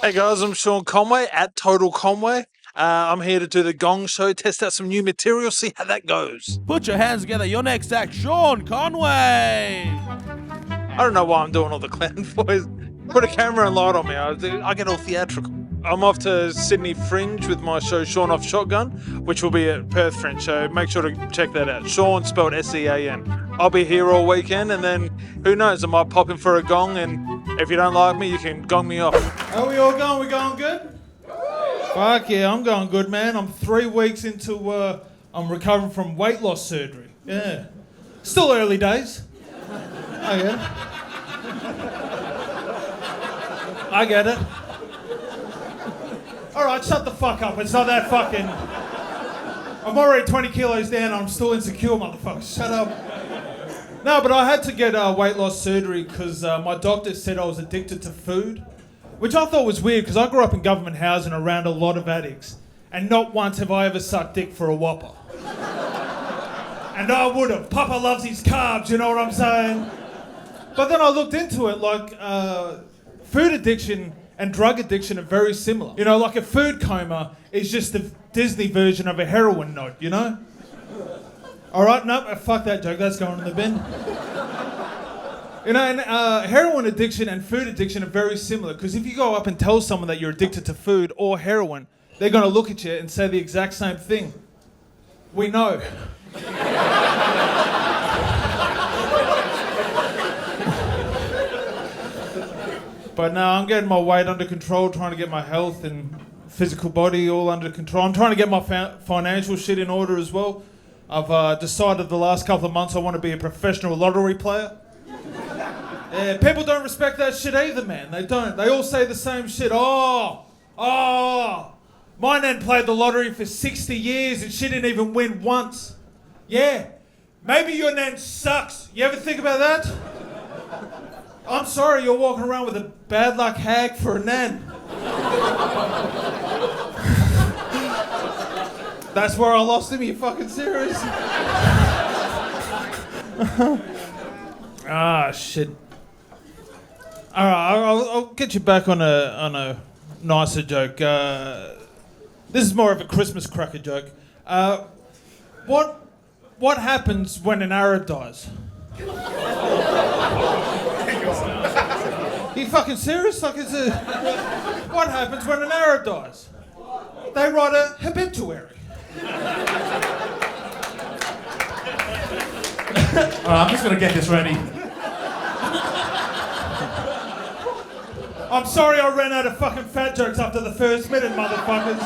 Hey guys, I'm Sean Conway at Total Conway. I'm here to do the Gong Show, test out some new material, see how that goes. Put your hands together. Your next act, Sean Conway. I don't know why I'm doing all the clown voice. Put a camera and light on me. I get all theatrical. I'm off to Sydney Fringe with my show Sean Off Shotgun, which will be at Perth Fringe, so make sure to check that out. Sean spelled S-E-A-N. I'll be here all weekend, and then who knows, I might pop in for a gong, and if you don't like me, you can gong me off. How are we all going? We going good? Fuck yeah, I'm going good, man. I'm 3 weeks into, I'm recovering from weight loss surgery. Yeah. Still early days. I get it. All right, shut the fuck up. It's not that fucking... I'm already 20 kilos down and I'm still insecure, motherfucker. Shut up. No, but I had to get weight loss surgery because my doctor said I was addicted to food, which I thought was weird because I grew up in government housing around a lot of addicts, and not once have I ever sucked dick for a Whopper. And I would have. Papa loves his carbs, you know what I'm saying? But then I looked into it, like, food addiction and drug addiction are very similar. You know, like a food coma is just the Disney version of a heroin nod, you know? All right, no, fuck that joke, that's going in the bin. You know, and heroin addiction and food addiction are very similar, because if you go up and tell someone that you're addicted to food or heroin, they're going to look at you and say the exact same thing. We know. But no, I'm getting my weight under control, trying to get my health and physical body all under control. I'm trying to get my financial shit in order as well. I've decided the last couple of months I want to be a professional lottery player. Yeah, people don't respect that shit either, man. They don't. They all say the same shit. Oh, my nan played the lottery for 60 years and she didn't even win once. Yeah, maybe your nan sucks. You ever think about that? I'm sorry you're walking around with a bad luck hag for a nan. That's where I lost him, you fucking serious? Ah, shit. Alright, I'll get you back on a nicer joke. This is more of a Christmas cracker joke. What happens when an Arab dies? You fucking serious? Like, what happens when an Arab dies? They write a obituary. I'm just gonna get this ready. I'm sorry I ran out of fucking fat jokes after the first minute, motherfuckers.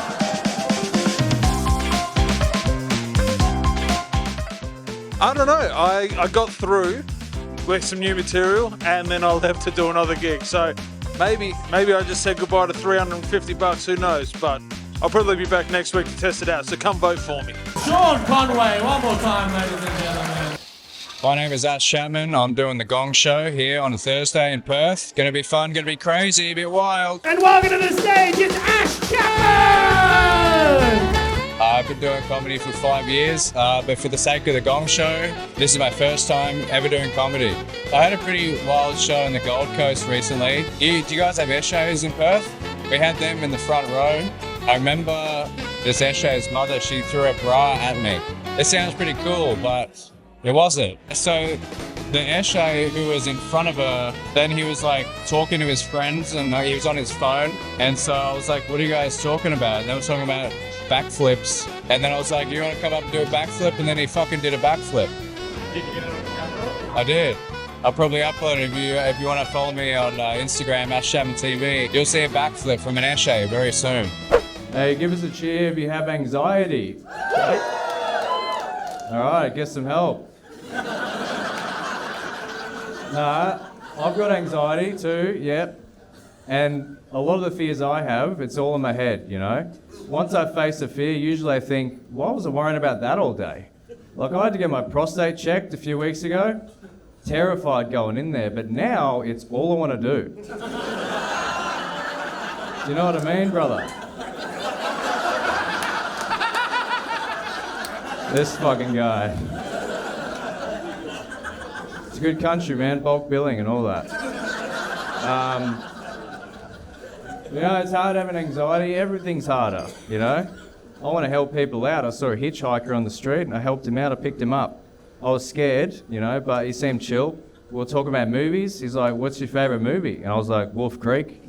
I don't know. I got through with some new material and then I left to do another gig. So Maybe I just said goodbye to $350, who knows, but I'll probably be back next week to test it out, so come vote for me. Sean Conway, one more time, ladies and gentlemen. My name is Chapman. I'm doing the Gong Show here on a Thursday in Perth. Gonna be fun, gonna be crazy, a bit wild. And welcome to the stage, it's Ash Chapman! I've been doing comedy for 5 years, but for the sake of the Gong Show, this is my first time ever doing comedy. I had a pretty wild show on the Gold Coast recently. Do you guys have Eshays in Perth? We had them in the front row. I remember this Eshay's mother, she threw a bra at me. It sounds pretty cool, but it wasn't. So the Eshay who was in front of her, then he was like talking to his friends and he was on his phone. And so I was like, what are you guys talking about? And they were talking about backflips. And then I was like, you want to come up and do a backflip? And then he fucking did a backflip. Did you get it on camera? I did. I'll probably upload it if you want to follow me on Instagram, @ShapmanTV. You'll see a backflip from an Eshay very soon. Hey, give us a cheer if you have anxiety. All right, get some help. Nah, I've got anxiety too, yep. And a lot of the fears I have, it's all in my head, you know? Once I face a fear, usually I think, why was I worrying about that all day? Like I had to get my prostate checked a few weeks ago. Terrified going in there, but now it's all I want to do. Do you know what I mean, brother? This fucking guy. It's a good country, man. Bulk billing and all that. You know, it's hard having anxiety. Everything's harder, you know? I want to help people out. I saw a hitchhiker on the street and I helped him out. I picked him up. I was scared, you know, but he seemed chill. We were talking about movies. He's like, what's your favourite movie? And I was like, Wolf Creek.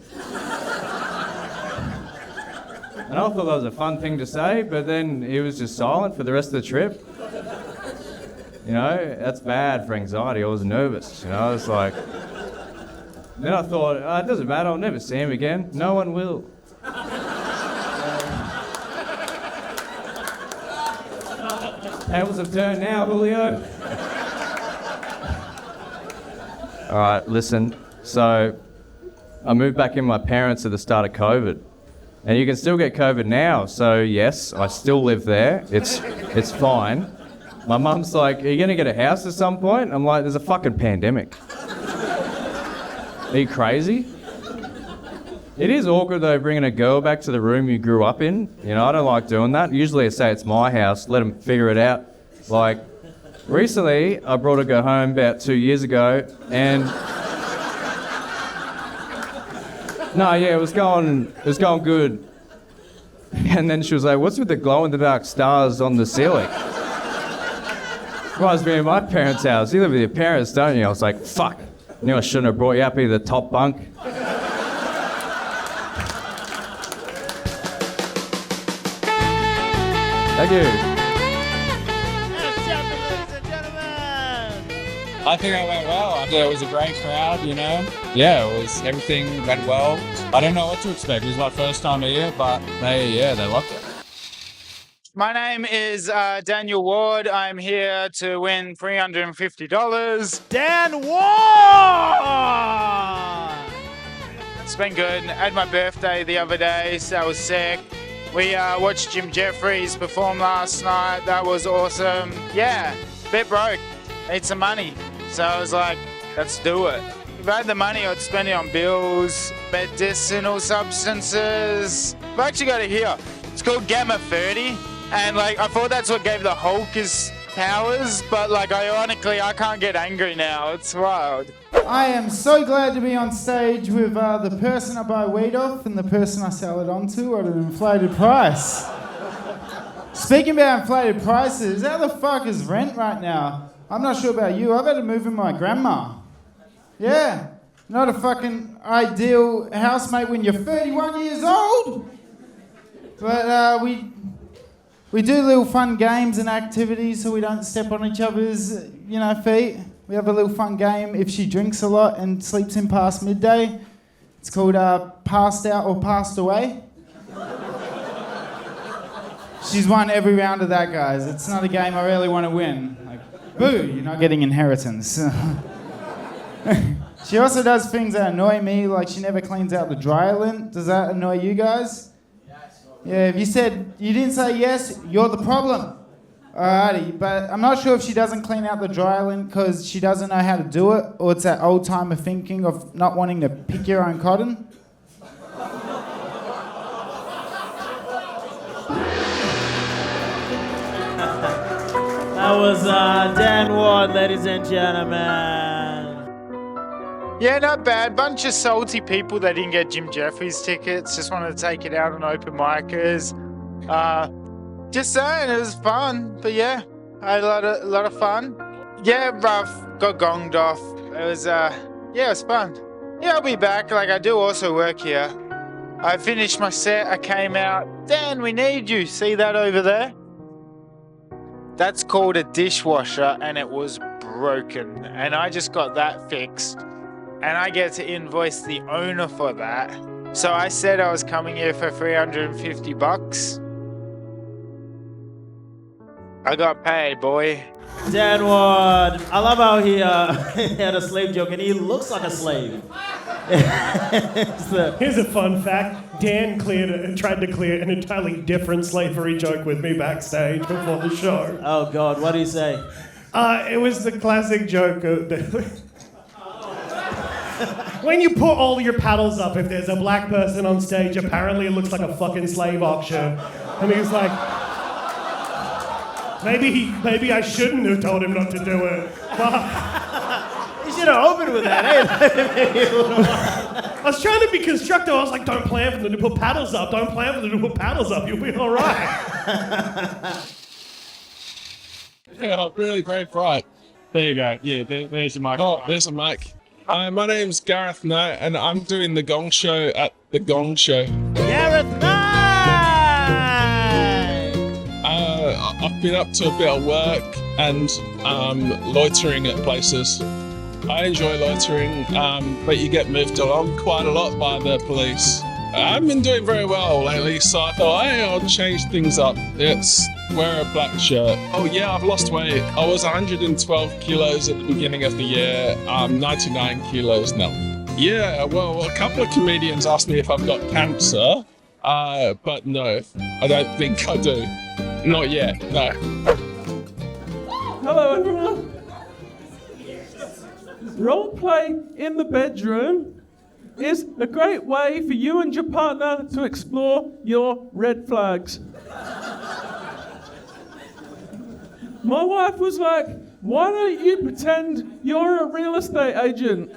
And I thought that was a fun thing to say, but then he was just silent for the rest of the trip. You know, that's bad for anxiety. I was nervous, you know, I was like... Then I thought, oh, it doesn't matter, I'll never see him again. No one will. Tables have turned now, Julio. All right, listen. So, I moved back in with my parents at the start of COVID. And you can still get COVID now, so yes, I still live there. It's fine. My mum's like, are you gonna get a house at some point? I'm like, there's a fucking pandemic. Are you crazy? It is awkward though, bringing a girl back to the room you grew up in. You know, I don't like doing that. Usually I say it's my house, let them figure it out. Like, recently I brought a girl home about 2 years ago and... No, yeah, it was going good. And then she was like, what's with the glow-in-the-dark stars on the ceiling? Reminds me of my parents' house. You live with your parents, don't you? I was like, fuck. I knew I shouldn't have brought you up here to the top bunk. Thank you. I think I went well. It was a great crowd, you know. Yeah, everything went well. I don't know what to expect. It was my first time here, but they loved it. My name is Daniel Ward. I'm here to win $350. Dan Ward! It's been good. I had my birthday the other day, so I was sick. We watched Jim Jeffries perform last night. That was awesome. Yeah, bit broke. Need some money. So I was like, let's do it. If I had the money, I'd spend it on bills, medicinal substances. I've actually got it here. It's called Gamma 30. And like, I thought that's what gave the Hulk his powers, but like, ironically, I can't get angry now. It's wild. I am so glad to be on stage with the person I buy weed off and the person I sell it on to at an inflated price. Speaking about inflated prices, how the fuck is rent right now? I'm not sure about you, I've had to move in with my grandma. Yeah, not a fucking ideal housemate when you're 31 years old. But we do little fun games and activities so we don't step on each other's, feet. We have a little fun game if she drinks a lot and sleeps in past midday. It's called Passed Out or Passed Away. She's won every round of that, guys. It's not a game I really want to win. Like, boo, you're not getting inheritance. She also does things that annoy me, like she never cleans out the dryer lint. Does that annoy you guys? Yeah, if you didn't say yes, you're the problem. Alrighty, but I'm not sure if she doesn't clean out the dryer lint because she doesn't know how to do it, or it's that old timer thinking of not wanting to pick your own cotton. That was Dan Ward, ladies and gentlemen. Yeah, not bad. Bunch of salty people that didn't get Jim Jeffries tickets. Just wanted to take it out on open micers. Just saying, it was fun. But yeah, I had a lot of fun. Yeah, rough. Got gonged off. It was it was fun. Yeah, I'll be back. Like, I do also work here. I finished my set. I came out. Dan, we need you. See that over there? That's called a dishwasher, and it was broken. And I just got that fixed. And I get to invoice the owner for that. So I said I was coming here for $350. I got paid, boy. Dan Ward. I love how he had a slave joke, and he looks like a slave. Here's a fun fact. Dan tried to clear an entirely different slavery joke with me backstage before the show. Oh, God. What did he say? It was the classic joke of when you put all your paddles up, if there's a black person on stage, apparently it looks like a fucking slave auction. And he was like, maybe I shouldn't have told him not to do it. You should have opened with that, eh? I was trying to be constructive. I was like, don't plan for them to put paddles up. Don't plan for them to put paddles up. You'll be all right. Yeah, really great fright. There you go. Yeah, there's your mic. Oh, there's a mic. Hi, my name's Gareth Knight, and I'm doing the Gong Show at the Gong Show. Gareth Knight! I've been up to a bit of work and loitering at places. I enjoy loitering, but you get moved along quite a lot by the police. I haven't been doing very well lately, so I thought, hey, I'll change things up. Wear a black shirt. Oh yeah, I've lost weight. I was 112 kilos at the beginning of the year. I'm 99 kilos now. Yeah, well, a couple of comedians asked me if I've got cancer, but no, I don't think I do. Not yet, no. Hello everyone. Role play in the bedroom is a great way for you and your partner to explore your red flags. My wife was like, why don't you pretend you're a real estate agent?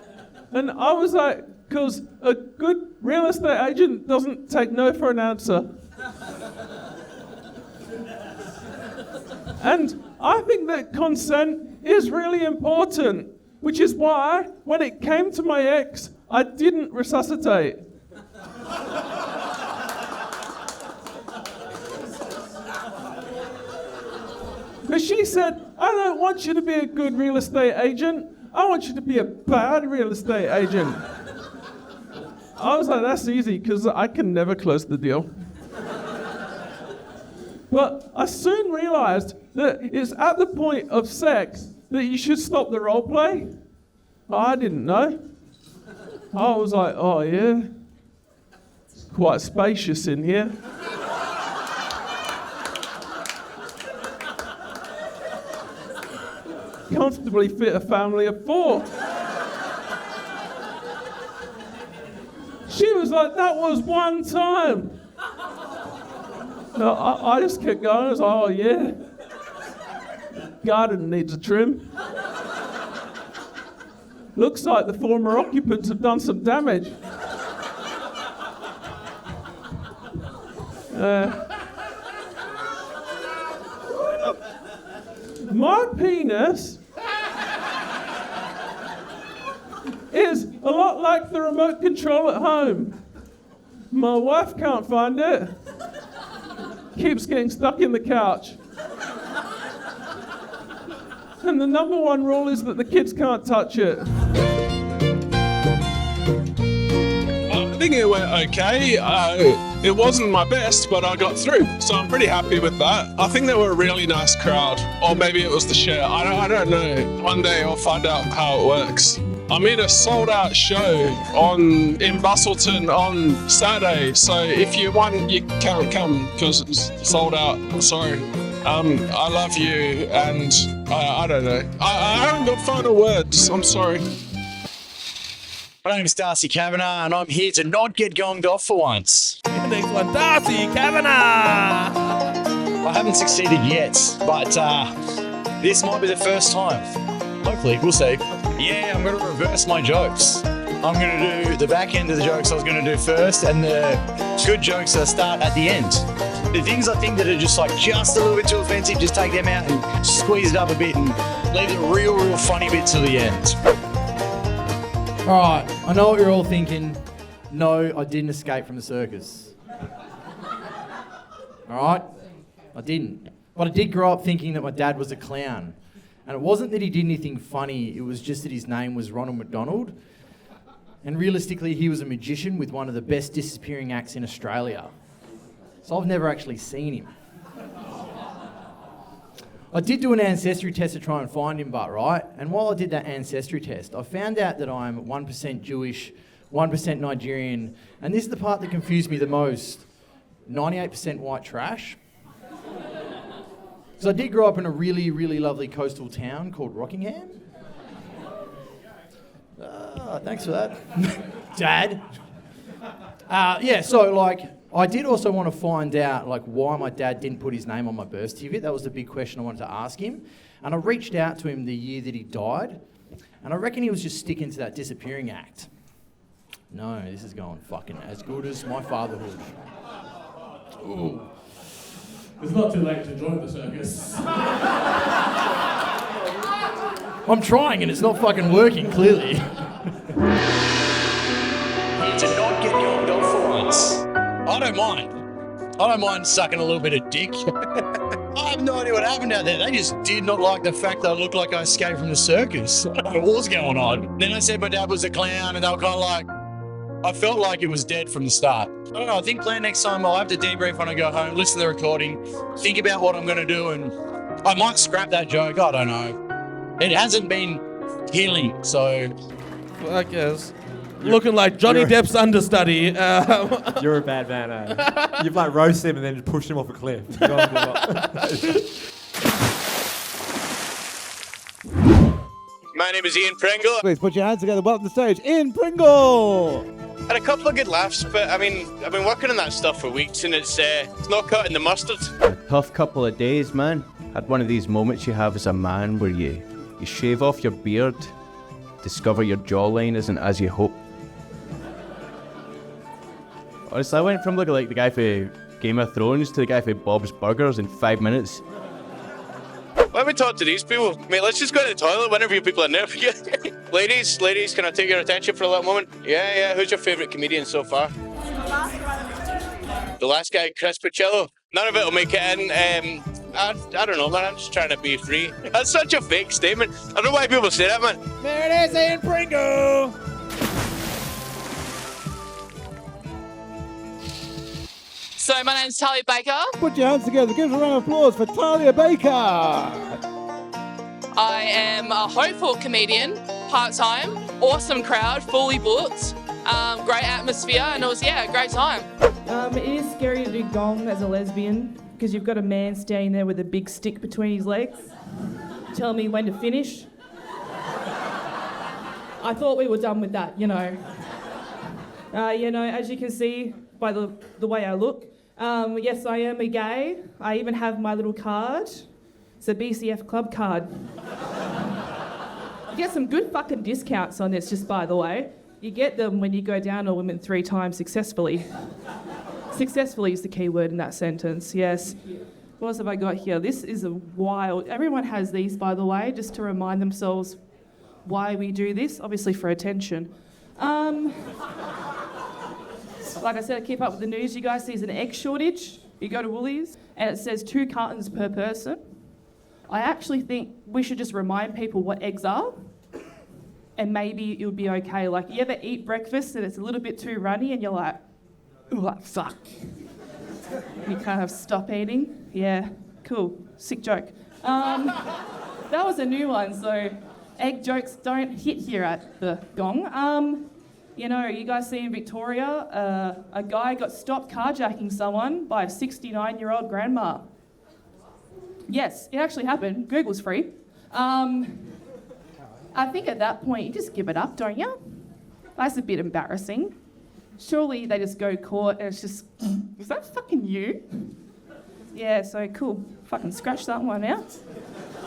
And I was like, because a good real estate agent doesn't take no for an answer. And I think that consent is really important, which is why, when it came to my ex, I didn't resuscitate. Because she said, I don't want you to be a good real estate agent. I want you to be a bad real estate agent. I was like, that's easy, because I can never close the deal. But I soon realized that it's at the point of sex that you should stop the role play. I didn't know. I was like, oh yeah, it's quite spacious in here. Comfortably fit a family of 4. She was like, that was one time. No, I just kept going. I was like, oh yeah, garden needs a trim. Looks like the former occupants have done some damage. My penis is a lot like the remote control at home. My wife can't find it. Keeps getting stuck in the couch. And the number one rule is that the kids can't touch it. I think it went okay. It wasn't my best, but I got through, so I'm pretty happy with that. I think they were a really nice crowd, or maybe it was the share. I don't know. One day I'll find out how it works. I'm in a sold-out show in Bustleton on Saturday. So if you want, you can't come because it's sold out. I'm sorry. I love you, and I don't know. I haven't got final words. I'm sorry. My name's Darcey Kavanagh, and I'm here to not get gonged off for once. Next one, Darcey Kavanagh. I haven't succeeded yet, but this might be the first time. Hopefully, we'll see. Yeah, I'm going to reverse my jokes. I'm going to do the back end of the jokes I was going to do first, and the good jokes that start at the end. The things I think that are just a little bit too offensive, just take them out and squeeze it up a bit and leave the real funny bit to the end. Alright, I know what you're all thinking. No, I didn't escape from the circus. Alright? I didn't. But I did grow up thinking that my dad was a clown. And it wasn't that he did anything funny, it was just that his name was Ronald McDonald. And realistically, he was a magician with one of the best disappearing acts in Australia. So I've never actually seen him. I did do an ancestry test to try and find him, but right? And while I did that ancestry test, I found out that I'm 1% Jewish, 1% Nigerian, and this is the part that confused me the most, 98% white trash. So I did grow up in a really, really lovely coastal town called Rockingham. Thanks for that, Dad. I did also want to find out why my dad didn't put his name on my birth certificate. That was the big question I wanted to ask him. And I reached out to him the year that he died, and I reckon he was just sticking to that disappearing act. No, this is going fucking as good as my fatherhood. Ooh. It's not too late to join the circus. I'm trying and it's not fucking working, clearly. To not get gonged off for once. I don't mind. I don't mind sucking a little bit of dick. I have no idea what happened out there. They just did not like the fact that I looked like I escaped from the circus. I don't know what was going on. Then I said my dad was a clown, and they were kind of I felt like it was dead from the start. I don't know, I think plan next time I'll have to debrief when I go home, listen to the recording, think about what I'm going to do, and I might scrap that joke, I don't know. It hasn't been healing, so... I guess. Looking like Johnny Depp's understudy. You're a bad man, eh? You've roasted him and then just pushed him off a cliff. My name is Ian Pringle. Please put your hands together. Welcome to the stage, Ian Pringle. Had a couple of good laughs, but I've been working on that stuff for weeks, and it's not cutting the mustard. A tough couple of days, man. Had one of these moments you have as a man where you shave off your beard, discover your jawline isn't as you hope. Honestly, I went from looking like the guy for Game of Thrones to the guy for Bob's Burgers in 5 minutes. Why don't we talk to these people? Mate, let's just go to the toilet whenever you people are near. Ladies, can I take your attention for a little moment? Yeah, who's your favourite comedian so far? The last guy, Chris Pacello. None of it will make it in. I don't know, man, I'm just trying to be free. That's such a fake statement. I don't know why people say that, man. There it is, Ian Pringle. So my name's Tahlia Baker. Put your hands together. Give us a round of applause for Tahlia Baker. I am a hopeful comedian, part-time, awesome crowd, fully booked, great atmosphere, and it was, a great time. It is scary to do gong as a lesbian because you've got a man standing there with a big stick between his legs telling me when to finish. I thought we were done with that, as you can see by the way I look, yes, I am a gay. I even have my little card. It's a BCF club card. You get some good fucking discounts on this, just by the way. You get them when you go down on women 3 times successfully. Successfully is the key word in that sentence, yes. What else have I got here? This is a wild... Everyone has these, by the way, just to remind themselves why we do this, obviously for attention. Like I said, I keep up with the news. You guys see there's an egg shortage. You go to Woolies and it says 2 cartons per person. I actually think we should just remind people what eggs are and maybe it would be okay. Like, you ever eat breakfast and it's a little bit too runny and you're like, ooh, fuck. You kind of stop eating. Yeah, cool. Sick joke. That was a new one, so egg jokes don't hit here at the Gong. You know, you guys see in Victoria, a guy got stopped carjacking someone by a 69-year-old grandma. Yes, it actually happened. Google's free. I think at that point, you just give it up, don't you? That's a bit embarrassing. Surely they just go to court and it's just, was that fucking you? Yeah, so cool. Fucking scratch that one out.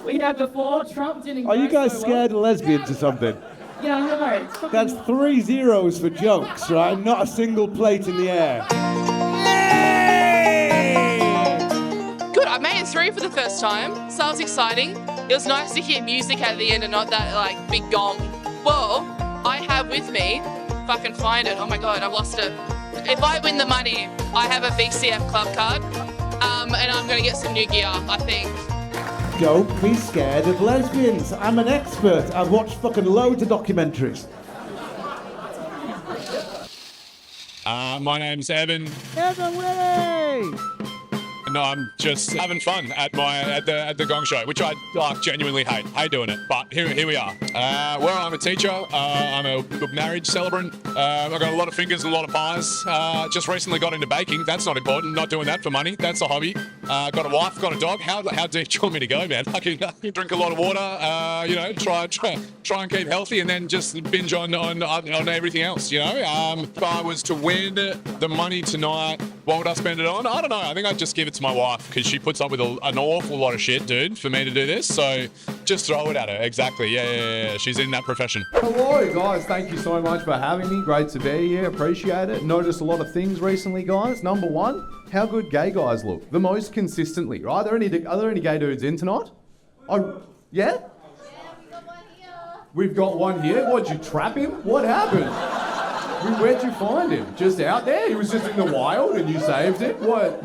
We had before, Trump didn't Are you go guys so scared well. of lesbians or something? Yeah, I know. It's fucking... That's 3 zeros for jokes, right? Not a single plate in the air. Good, I made it through for the first time, so that was exciting. It was nice to hear music at the end and not that, like, big gong. Well, I have with me, if I can find it, oh my god, I've lost it. If I win the money, I have a BCF club card, and I'm going to get some new gear, I think. Don't be scared of lesbians. I'm an expert. I've watched fucking loads of documentaries. My name's Evan. Evan Willie! No, I'm just having fun at the Gong Show, which I genuinely hate doing it. But here we are. Well, I'm a teacher. I'm a marriage celebrant. I've got a lot of fingers and a lot of pies. Just recently got into baking. That's not important. Not doing that for money. That's a hobby. Got a wife. Got a dog. How deep do you want me to go, man? I can drink a lot of water. You know, try and keep healthy, and then just binge on everything else. You know, if I was to win the money tonight, what would I spend it on? I don't know. I think I'd just give it to my wife because she puts up with an awful lot of shit, dude, for me to do this. So just throw it at her. Exactly. Yeah. She's in that profession. Hello, guys. Thank you so much for having me. Great to be here. Appreciate it. Noticed a lot of things recently, guys. Number one, how good gay guys look. The most consistently, right? Are there any gay dudes in tonight? Oh, yeah? We've got one here. What'd you trap him? What happened? Where'd you find him? Just out there? He was just in the wild and you saved him? What?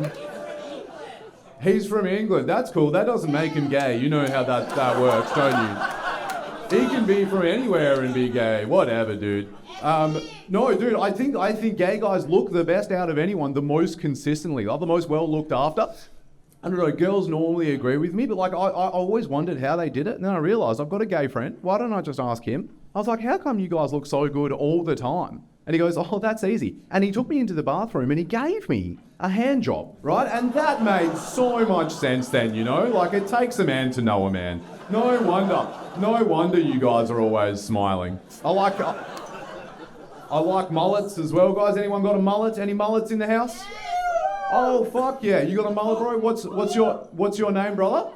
He's from England. That's cool. That doesn't make him gay. You know how that works, don't you? He can be from anywhere and be gay. Whatever, dude. No, dude, I think gay guys look the best out of anyone, the most consistently, like the most well looked after. I don't know, girls normally agree with me, but like I always wondered how they did it, and then I realised I've got a gay friend. Why don't I just ask him? I was like, how come you guys look so good all the time? And he goes, oh, that's easy. And he took me into the bathroom and he gave me a hand job, right? And that made so much sense then, you know? Like, it takes a man to know a man. No wonder you guys are always smiling. I like mullets as well, guys. Anyone got a mullet? Any mullets in the house? Oh, fuck yeah. You got a mullet, bro? What's your name, brother?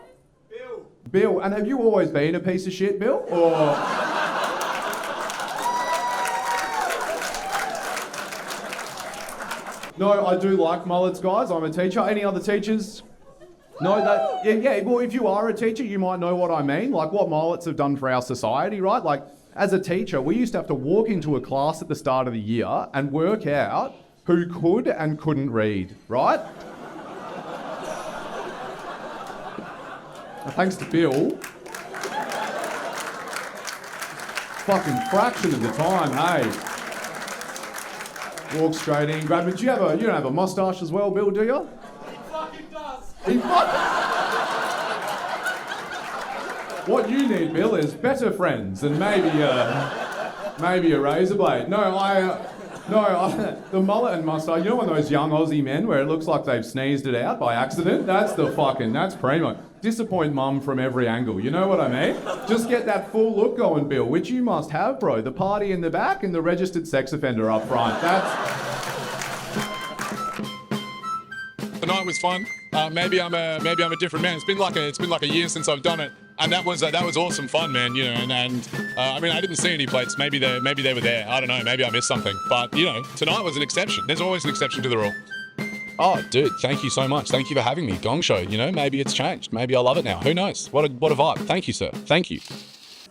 Bill. And have you always been a piece of shit, Bill? Or... No, I do like mullets, guys. I'm a teacher. Any other teachers? No, yeah. Well, if you are a teacher, you might know what I mean. Like what mullets have done for our society, right? Like as a teacher, we used to have to walk into a class at the start of the year and work out who could and couldn't read, right? Thanks to Bill. Fucking fraction of the time, hey. Walk straight in, grab it. You don't have a mustache as well, Bill, do you? He fucking does. What you need, Bill, is better friends and maybe a razor blade. No, the mullet and mustache. You know one of those young Aussie men where it looks like they've sneezed it out by accident? That's primo. Disappoint mum from every angle, you know what I mean? Just get that full look going, Bill, which you must have, bro. The party in the back and the registered sex offender up front. The night was fun. Maybe I'm a different man. It's been like a year since I've done it, and that was awesome fun, man. You know, and I mean, I didn't see any plates. Maybe they were there. I don't know. Maybe I missed something. But you know, tonight was an exception. There's always an exception to the rule. Oh, dude, thank you so much. Thank you for having me. Gong Show, you know, maybe it's changed. Maybe I love it now. Who knows? What a vibe. Thank you, sir. Thank you.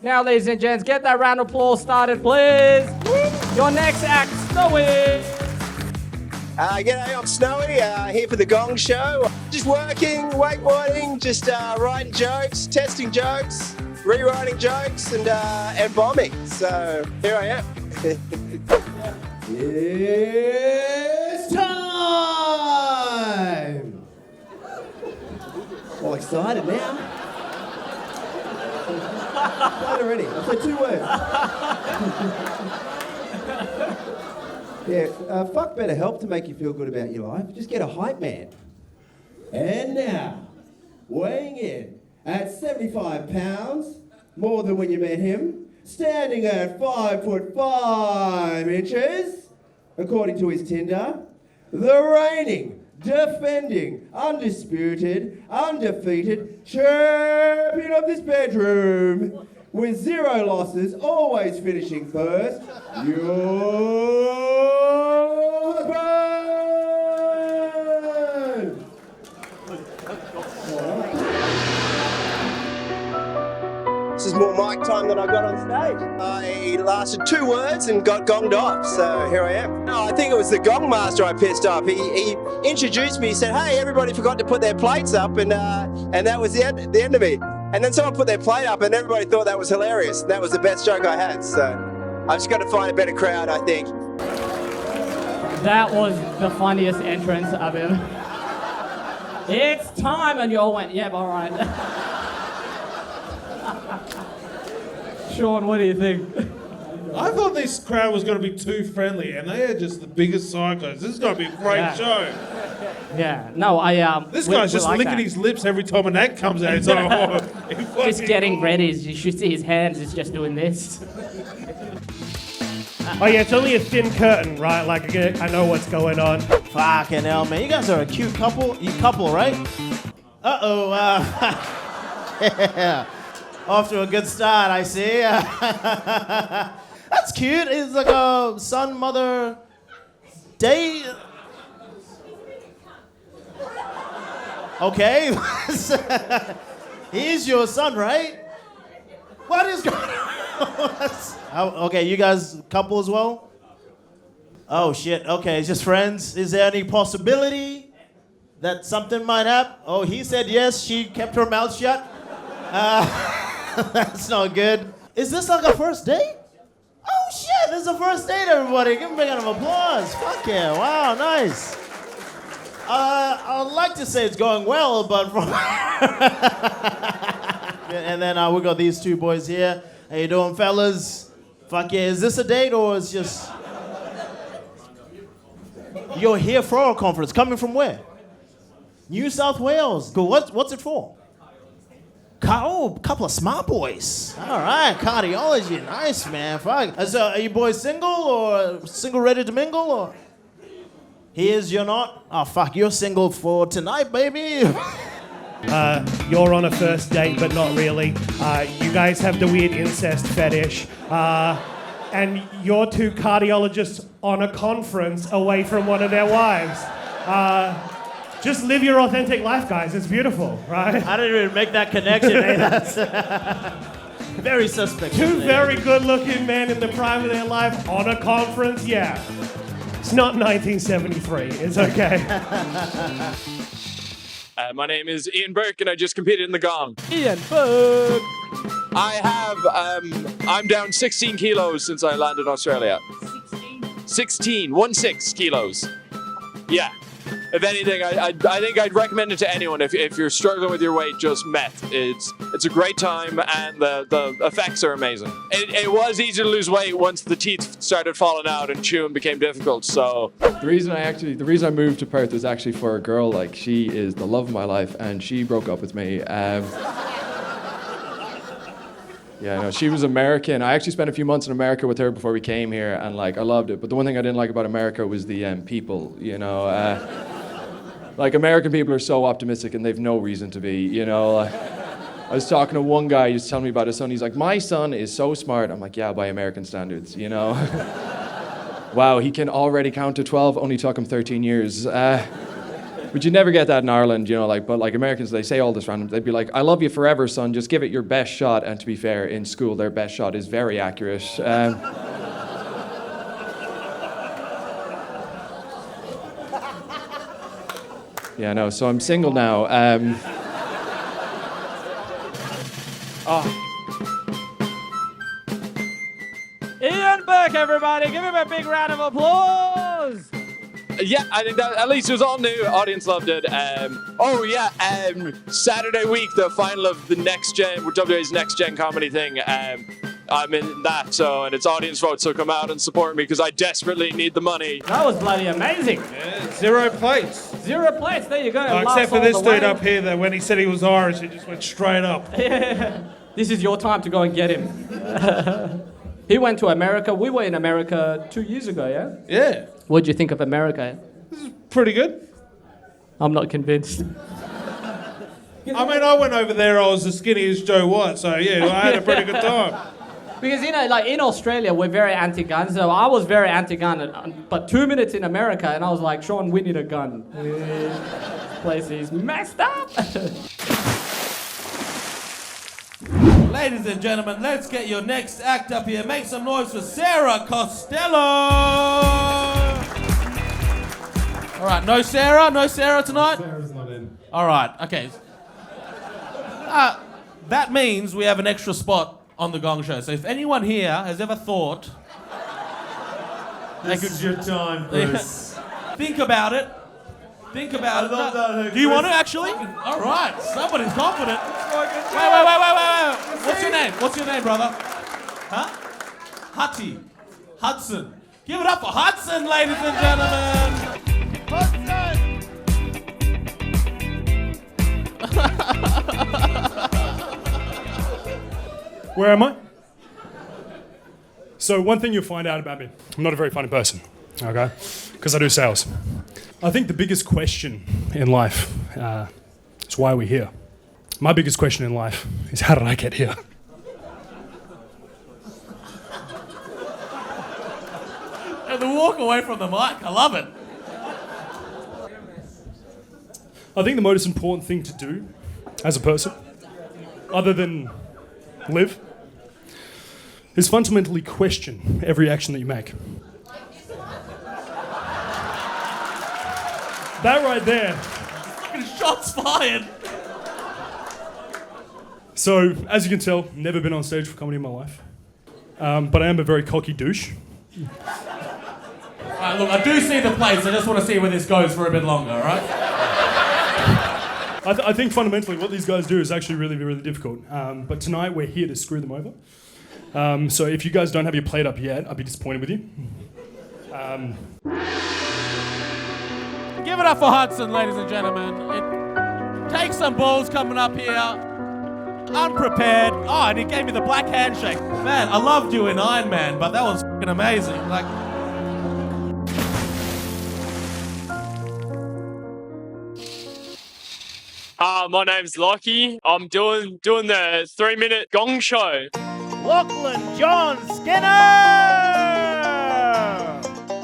Now, ladies and gents, get that round of applause started, please. Your next act, Snowy. G'day, I'm Snowy, here for the Gong Show. Just working, wakeboarding, just writing jokes, testing jokes, rewriting jokes, and bombing. So here I am. It's time! All excited now. Played already. I said 2 words. Yeah, fuck better help to make you feel good about your life. Just get a hype man. And now, weighing in at 75 pounds, more than when you met him, standing at 5'5", according to his Tinder, the reigning, defending, undisputed, undefeated champion of this bedroom, with 0 losses, always finishing first, your husband! This is more mic time than I got on stage. I lasted 2 words and got gonged off, so here I am. No, I think it was the gong master I pissed off. He introduced me, he said, hey, everybody forgot to put their plates up, and that was the end of me. And then someone put their plate up and everybody thought that was hilarious. And that was the best joke I had, so I've just got to find a better crowd, I think. That was the funniest entrance I've ever. It's time, and you all went, yep, all right. Sean, what do you think? I thought this crowd was going to be too friendly, and they are just the biggest psychos. This is going to be a great show. Yeah, no, This guy's just like licking that. his lips every time an act comes out. It's like, Just getting ready. You should see his hands. It's just doing this. Oh yeah, it's only a thin curtain, right? Like I know what's going on. Fucking hell, man. You guys are a cute couple. You couple, right? Uh-oh. Yeah. Off to a good start, I see. That's cute. It's like a son-mother day. Okay. He's your son, right? What is going on? Okay, you guys couple as well? Oh, shit. Okay, it's just friends. Is there any possibility that something might happen? Oh, he said yes. She kept her mouth shut. That's not good. Is this like a first date? Oh, shit. This is a first date, everybody. Give them a big round of applause. Fuck yeah. Wow, nice. I'd like to say it's going well, but from and then we got these 2 boys here. How you doing, fellas? Fuck yeah, is this a date or is just... You're here for a conference. Coming from where? New South Wales. Cool. What's it for? Oh, a couple of smart boys. All right, cardiology. Nice, man. Fuck. So, are you boys single or single ready to mingle or... He is, you're not? Oh, fuck, you're single for tonight, baby. You're on a first date, but not really. You guys have the weird incest fetish. And you're 2 cardiologists on a conference away from one of their wives. Just live your authentic life, guys. It's beautiful, right? I didn't even make that connection. That's very suspect. 2 very good-looking men in the prime of their life on a conference, yeah. It's not 1973. It's okay. My name is Ian Burke, and I just competed in the Gong. Ian Burke. I'm down 16 kilos since I landed in Australia. 16 kilos. Yeah. If anything, I think I'd recommend it to anyone. If you're struggling with your weight, just meth. It's a great time, and the effects are amazing. It was easy to lose weight once the teeth started falling out and chewing became difficult. So the reason I moved to Perth was actually for a girl. Like, she is the love of my life, and she broke up with me. Yeah, no, she was American. I actually spent a few months in America with her before we came here, and like I loved it. But the one thing I didn't like about America was the people. You know. Like, American people are so optimistic and they've no reason to be, you know. I was talking to one guy, he was telling me about his son. He's like, my son is so smart. I'm like, yeah, by American standards, you know. Wow, he can already count to 12, only took him 13 years. But you never get that in Ireland, you know, like, but like Americans, they say all this random. They'd be like, I love you forever, son, just give it your best shot. And to be fair, in school, their best shot is very accurate. Yeah, no, so I'm single now. Ian Burke, everybody. Give him a big round of applause. Yeah, I think that at least it was all new. Audience loved it. Saturday week, the final of the next gen, WA's next gen comedy thing. I'm in that, and it's audience vote, so come out and support me because I desperately need the money. That was bloody amazing. Yeah, 0 plates. 0 plates, there you go. Except for this dude up here, that when he said he was Irish, he just went straight up. This is your time to go and get him. He went to America. We were in America 2 years ago, yeah? Yeah. What did you think of America? Pretty good. I'm not convinced. I mean, I went over there, I was as skinny as Joe White, so yeah, I had a pretty good time. Because, like in Australia, we're very anti-gun, so I was very anti-gun, but 2 minutes in America, and I was like, Sean, we need a gun. This place is messed up. Ladies and gentlemen, let's get your next act up here. Make some noise for Sarah Costello. All right, no Sarah tonight? Sarah's not in. All right, okay. That means we have an extra spot on the Gong Show. So if anyone here has ever thought... This is your time, Bruce. Think about it. Think about it. Do you want to actually? All right, somebody's confident. Wait. What's your name, brother? Huh? Hudson. Give it up for Hudson, ladies and gentlemen. Where am I? So one thing you'll find out about me, I'm not a very funny person, okay? Because I do sales. I think the biggest question in life is why are we here? My biggest question in life is how did I get here? And the walk away from the mic, I love it. I think the most important thing to do as a person, other than live, is fundamentally question every action that you make. That right there. Fucking shots fired. So, as you can tell, never been on stage for comedy in my life. But I am a very cocky douche. Alright, look, I do see the plates. I just want to see where this goes for a bit longer, alright? I think fundamentally what these guys do is actually really, really difficult. But tonight we're here to screw them over. So if you guys don't have your plate up yet, I'd be disappointed with you. Give it up for Hudson, ladies and gentlemen. It takes some balls coming up here. Unprepared. Oh, and he gave me the black handshake. Man, I loved you in Iron Man, but that was fucking amazing. Like... My name's Lockie. I'm doing the 3-minute Gong Show. Lachlan John Skinner!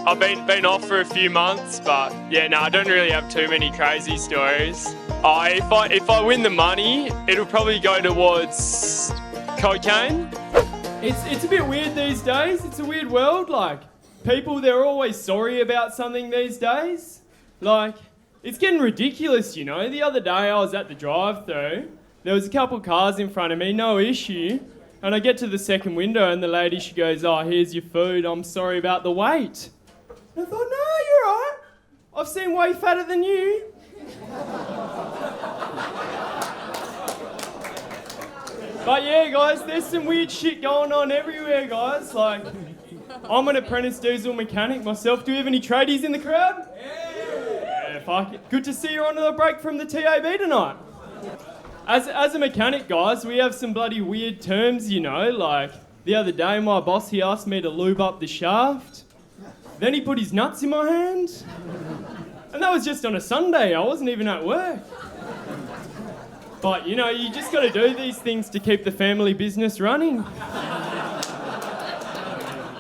I've been off for a few months, but yeah, no, I don't really have too many crazy stories. If I win the money, it'll probably go towards cocaine. It's a bit weird these days. It's a weird world. Like, people, they're always sorry about something these days. Like, it's getting ridiculous, you know. The other day I was at the drive-thru. There was a couple cars in front of me, no issue. And I get to the second window and the lady, she goes, "Oh, here's your food. I'm sorry about the wait." And I thought, no, you're right. I've seen way fatter than you. But yeah, guys, there's some weird shit going on everywhere, guys. Like, I'm an apprentice diesel mechanic myself. Do we have any tradies in the crowd? Yeah, fuck it. Good to see you're on the break from the TAB tonight. As a mechanic, guys, we have some bloody weird terms, you know. Like, the other day, my boss, he asked me to lube up the shaft. Then he put his nuts in my hand. And that was just on a Sunday. I wasn't even at work. But, you know, you just got to do these things to keep the family business running.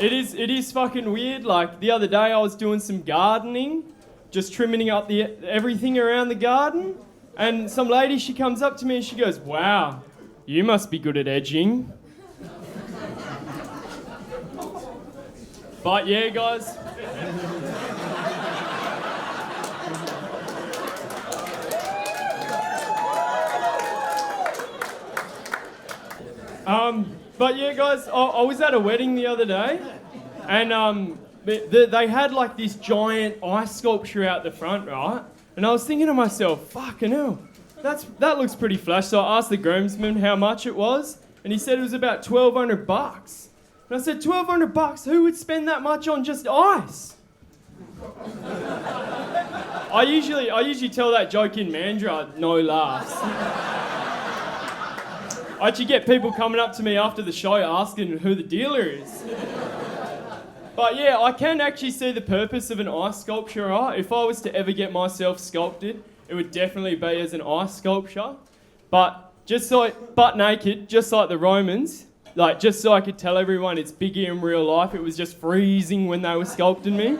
It is fucking weird. Like, the other day I was doing some gardening, just trimming up everything around the garden. And some lady, she comes up to me and she goes, "Wow, you must be good at edging." But yeah, guys. But yeah, guys, I was at a wedding the other day, and But they had like this giant ice sculpture out the front, right? And I was thinking to myself, fucking hell, that looks pretty flash. So I asked the groomsman how much it was, and he said it was about $1,200. And I said, $1,200? Who would spend that much on just ice? I usually tell that joke in Mandurah, no laughs. I actually get people coming up to me after the show asking who the dealer is. But yeah, I can actually see the purpose of an ice sculpture, right? If I was to ever get myself sculpted, it would definitely be as an ice sculpture. But butt naked, just like the Romans, like just so I could tell everyone it's bigger in real life, it was just freezing when they were sculpting me.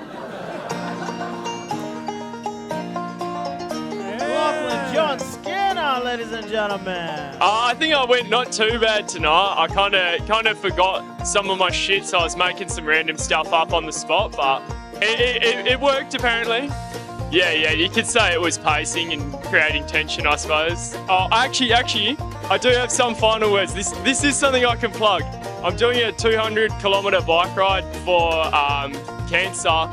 John Skinner, ladies and gentlemen. I think I went not too bad tonight. I kind of forgot some of my shit, so I was making some random stuff up on the spot, but it worked apparently. Yeah, you could say it was pacing and creating tension, I suppose. Oh, actually, I do have some final words. This is something I can plug. I'm doing a 200-kilometre bike ride for cancer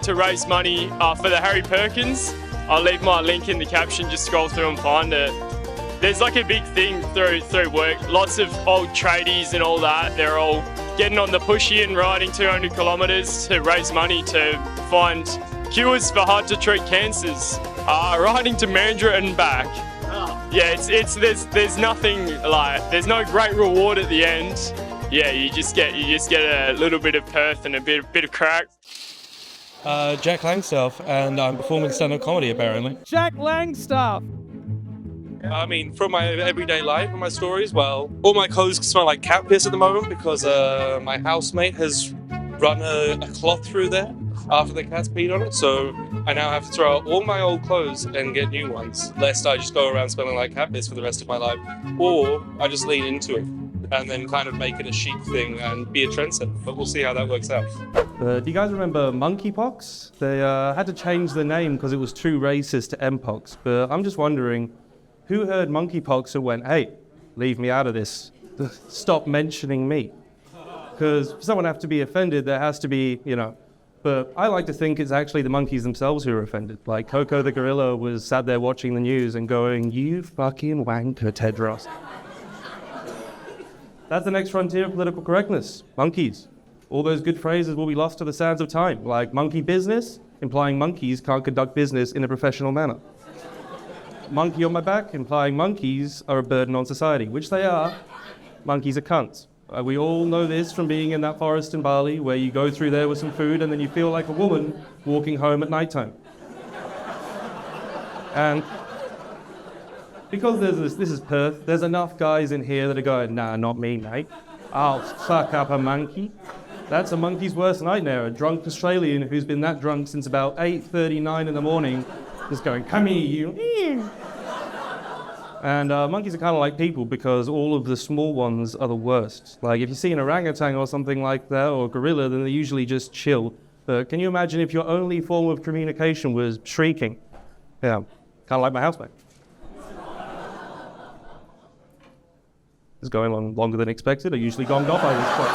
to raise money for the Harry Perkins. I'll leave my link in the caption, just scroll through and find it. There's like a big thing through work. Lots of old tradies and all that, they're all getting on the pushy and riding 200 kilometres to raise money to find cures for hard to treat cancers. Riding to Mandurah and back. Yeah, there's nothing like, there's no great reward at the end. Yeah, you just get a little bit of Perth and a bit of crack. Jack Langstaff, and I'm performing stand-up comedy apparently. Jack Langstaff. I mean, from my everyday life and my stories, well, all my clothes smell like cat piss at the moment because my housemate has run a cloth through there after the cat's peed on it, so I now have to throw out all my old clothes and get new ones, lest I just go around smelling like cat piss for the rest of my life, or I just lean into it and then kind of make it a chic thing and be a trendsetter, but we'll see how that works out. Do you guys remember monkeypox? They had to change the name because it was too racist to mpox, but I'm just wondering, who heard monkeypox and went, hey, leave me out of this, stop mentioning me? Because for someone to have to be offended, there has to be, but I like to think it's actually the monkeys themselves who are offended. Like Coco the gorilla was sat there watching the news and going, you fucking wanker, Tedros. That's the next frontier of political correctness, monkeys. All those good phrases will be lost to the sands of time, like monkey business, implying monkeys can't conduct business in a professional manner. Monkey on my back, implying monkeys are a burden on society, which they are. Monkeys are cunts. We all know this from being in that forest in Bali, where you go through there with some food and then you feel like a woman walking home at nighttime. And because this is Perth, there's enough guys in here that are going, nah, not me, mate. I'll fuck up a monkey. That's a monkey's worst nightmare, a drunk Australian who's been that drunk since about 8:39 in the morning, just going, come here, you. And monkeys are kind of like people because all of the small ones are the worst. Like if you see an orangutan or something like that, or a gorilla, then they usually just chill. But can you imagine if your only form of communication was shrieking? Yeah, kind of like my housemate. It's going on longer than expected. I usually gonged off by this point.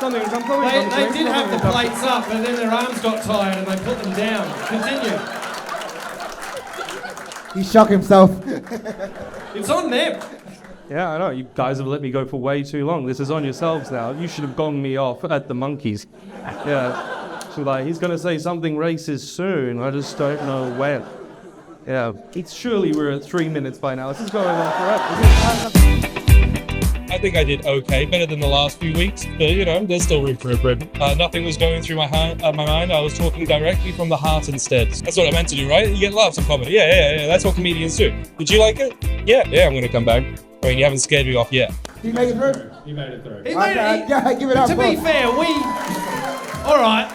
They did have the plates up, but then their arms got tired and they put them down. Continue. He shocked himself. It's on them. Yeah, I know. You guys have let me go for way too long. This is on yourselves now. You should have gonged me off at the monkeys. Yeah. So like, he's going to say something racist soon. I just don't know when. Yeah. Surely we're at 3 minutes by now. This is going on forever. I think I did okay, better than the last few weeks, but there's still room for improvement. Nothing was going through my mind. I was talking directly from the heart instead. That's what I meant to do, right? You get laughs in comedy. Yeah. That's what comedians do. Did you like it? Yeah, I'm going to come back. I mean, you haven't scared me off yet. He made it through. He made it through. Yeah, give it up. To be fair, all right.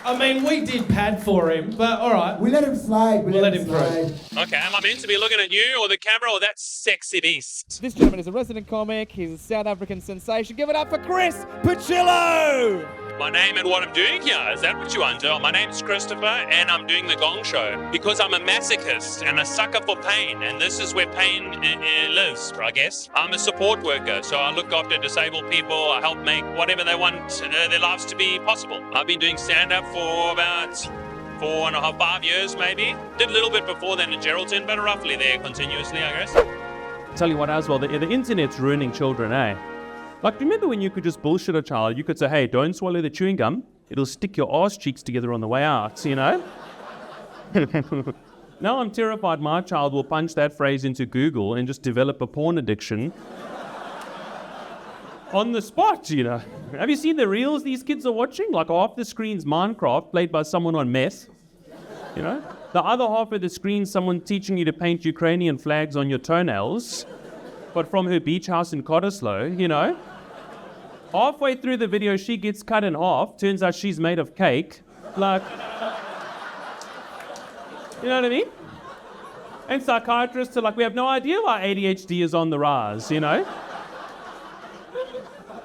I mean, we did pad for him, but all right. We let him slide. We'll let him through. Okay, am I meant to be looking at you or the camera or that sexy beast? This gentleman is a resident comic. He's a South African sensation. Give it up for Chris Pachillo! My name and what I'm doing here, is that what you want? My name's Christopher and I'm doing the Gong Show because I'm a masochist and a sucker for pain, and this is where pain lives, I guess. I'm a support worker, so I look after disabled people, I help make whatever they want their lives to be possible. I've been doing stand-up for about 4.5, 5 years maybe. Did a little bit before then in Geraldton, but roughly there continuously, I guess. Tell you what as well, the internet's ruining children, eh? Like, remember when you could just bullshit a child? You could say, hey, don't swallow the chewing gum. It'll stick your arse cheeks together on the way out, you know? Now I'm terrified my child will punch that phrase into Google and just develop a porn addiction on the spot, you know? Have you seen the reels these kids are watching? Like, half the screen's Minecraft played by someone on meth, you know? The other half of the screen, someone teaching you to paint Ukrainian flags on your toenails, but from her beach house in Cottesloe, you know? Halfway through the video, she gets cut in half. Turns out she's made of cake. Like, you know what I mean? And psychiatrists are like, we have no idea why ADHD is on the rise, you know?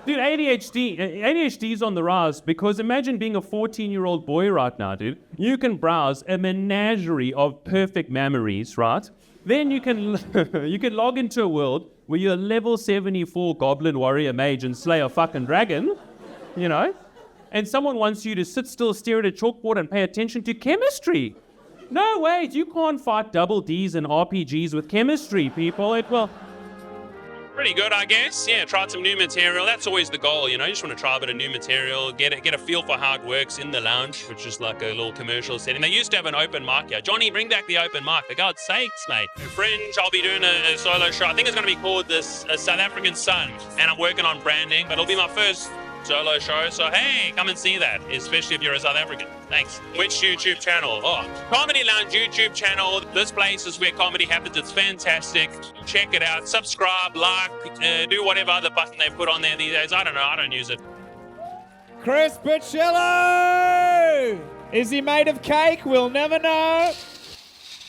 Dude, ADHD is on the rise because imagine being a 14-year-old boy right now, dude. You can browse a menagerie of perfect memories, right? Then you can you can log into a world where you're a level 74 goblin warrior mage and slay a fucking dragon, you know? And someone wants you to sit still, stare at a chalkboard and pay attention to chemistry. No, wait, you can't fight double Ds and RPGs with chemistry, people. It will... Pretty good, I guess. Yeah, tried some new material. That's always the goal, you know. You just want to try a bit of new material, get a feel for how it works in the lounge, which is like a little commercial setting. They used to have an open mic here. Johnny, bring back the open mic. For God's sakes, mate. Fringe, I'll be doing a solo show. I think it's going to be called this South African Sun, and I'm working on branding, but it'll be my first solo show. So hey, come and see that, especially if you're a South African. Thanks. Which YouTube channel? Oh, Comedy Lounge YouTube channel. This place is where comedy happens. It's fantastic. Check it out. Subscribe, like, do whatever other button they put on there these days. I don't know. I don't use it. Chris Picillo! Is he made of cake? We'll never know.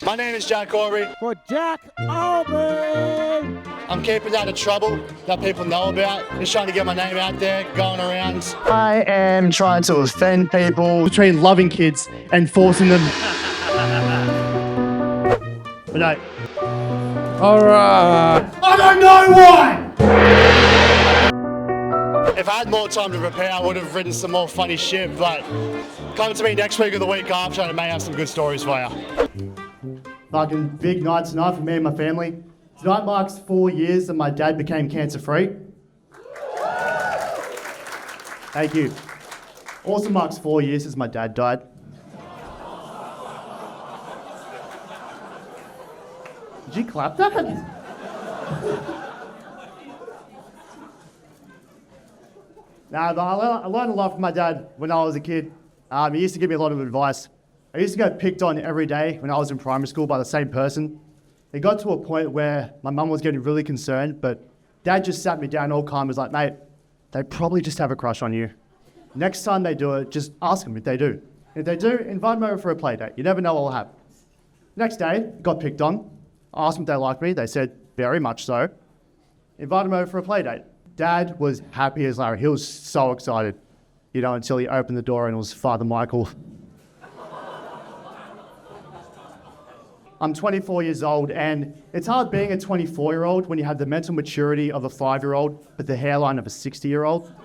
My name is Jack Aubrey. For Jack Aubrey! I'm keeping out of trouble that people know about. Just trying to get my name out there, going around. I am trying to offend people. Between loving kids and forcing them. But no. Alright. I don't know why! If I had more time to prepare, I would have written some more funny shit, but come to me next week or the week after and I may have some good stories for you. Fucking big night tonight for me and my family. Tonight marks 4 years that my dad became cancer-free. Thank you. Also marks 4 years since my dad died. Did you clap that? Nah, but I learned a lot from my dad when I was a kid. He used to give me a lot of advice. I used to get picked on every day when I was in primary school by the same person. It got to a point where my mum was getting really concerned, but Dad just sat me down all calm, was like, mate, they probably just have a crush on you. Next time they do it, just ask them if they do. If they do, invite them over for a play date. You never know what will happen. Next day, got picked on. I asked them if they liked me. They said, very much so. Invited them over for a play date. Dad was happy as Larry. He was so excited, you know, until he opened the door and it was Father Michael. I'm 24 years old, and it's hard being a 24-year-old when you have the mental maturity of a 5-year-old, but the hairline of a 60-year-old.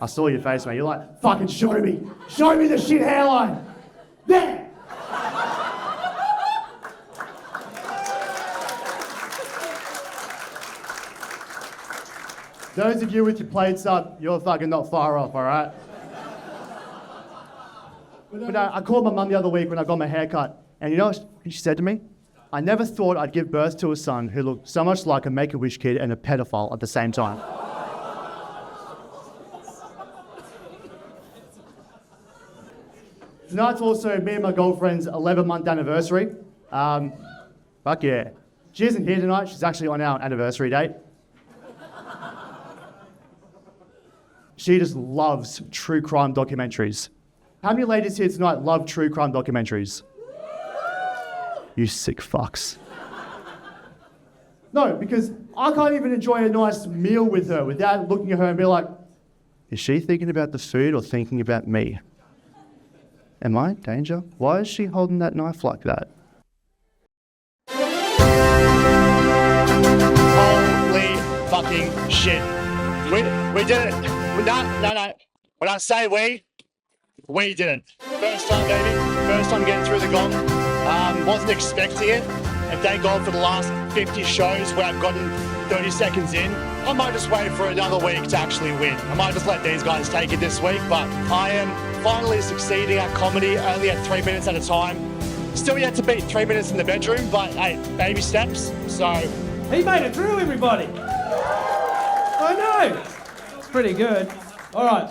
I saw your face, mate. You're like, fucking show me. Show me the shit hairline. There. Those of you with your plates up, you're fucking not far off, all right? But I called my mum the other week when I got my hair cut, and you know what she said to me? I never thought I'd give birth to a son who looked so much like a Make-A-Wish kid and a pedophile at the same time. Tonight's also me and my girlfriend's 11-month anniversary. Fuck yeah. She isn't here tonight, she's actually on our anniversary date. She just loves true crime documentaries. How many ladies here tonight love true crime documentaries? You sick fucks. No, because I can't even enjoy a nice meal with her without looking at her and be like, Is she thinking about the food or thinking about me? Am I in danger? Why is she holding that knife like that? Holy fucking shit. We did it. No. When I say we didn't. First time, baby. First time getting through the gong. Wasn't expecting it. And thank God for the last 50 shows where I've gotten 30 seconds in. I might just wait for another week to actually win. I might just let these guys take it this week, but I am finally succeeding at comedy, only at 3 minutes at a time. Still yet to beat 3 minutes in the bedroom, but hey, baby steps, so... He made it through, everybody. I know. It's pretty good. All right.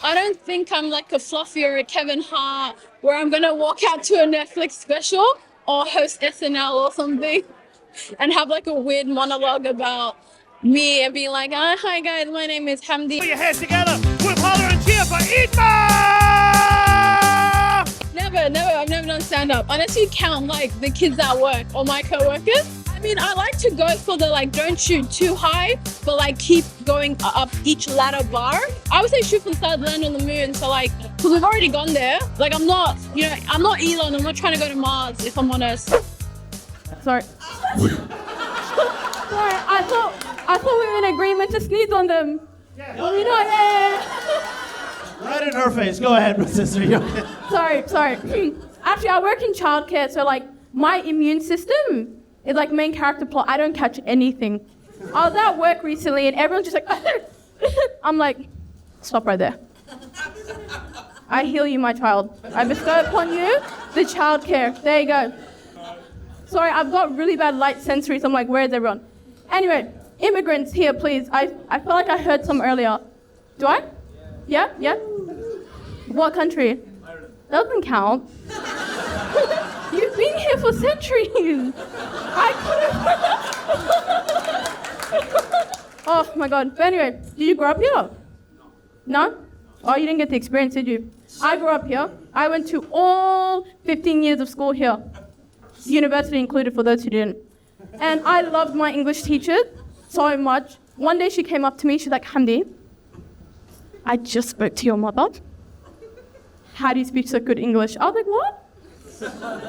I don't think I'm like a Fluffy or a Kevin Hart where I'm going to walk out to a Netflix special or host SNL or something and have like a weird monologue about me and be like, oh, hi guys, my name is Hamdi. Put your hands together, we'll holler and cheer for Emo! Never, I've never done stand-up. Unless you count like the kids at work or my co-workers. I mean, I like to go for the like, don't shoot too high, but like keep going up each ladder bar. I would say shoot from the side, land on the moon. So like, because we've already gone there. Like I'm not Elon, I'm not trying to go to Mars, if I'm honest. Sorry. Sorry, I thought we were in agreement to sneeze on them. Well, you know, Right in her face. Go ahead, sister. Sorry. Actually, I work in childcare, so like my immune system is like main character plot. I don't catch anything. I was at work recently and everyone's just like, I'm like, stop right there. I heal you, my child. I bestow upon you the childcare. There you go. Sorry, I've got really bad light sensory, so I'm like, where's everyone? Anyway, immigrants here, please. I feel like I heard some earlier. Do I? Yeah? What country? Doesn't count. You've been here for centuries. Oh my God. But anyway, did you grow up here? No? Oh, you didn't get the experience, did you? I grew up here. I went to all 15 years of school here. University included for those who didn't. And I loved my English teacher so much. One day she came up to me, she's like, Hamdi, I just spoke to your mother. How do you speak so good English? I was like, what?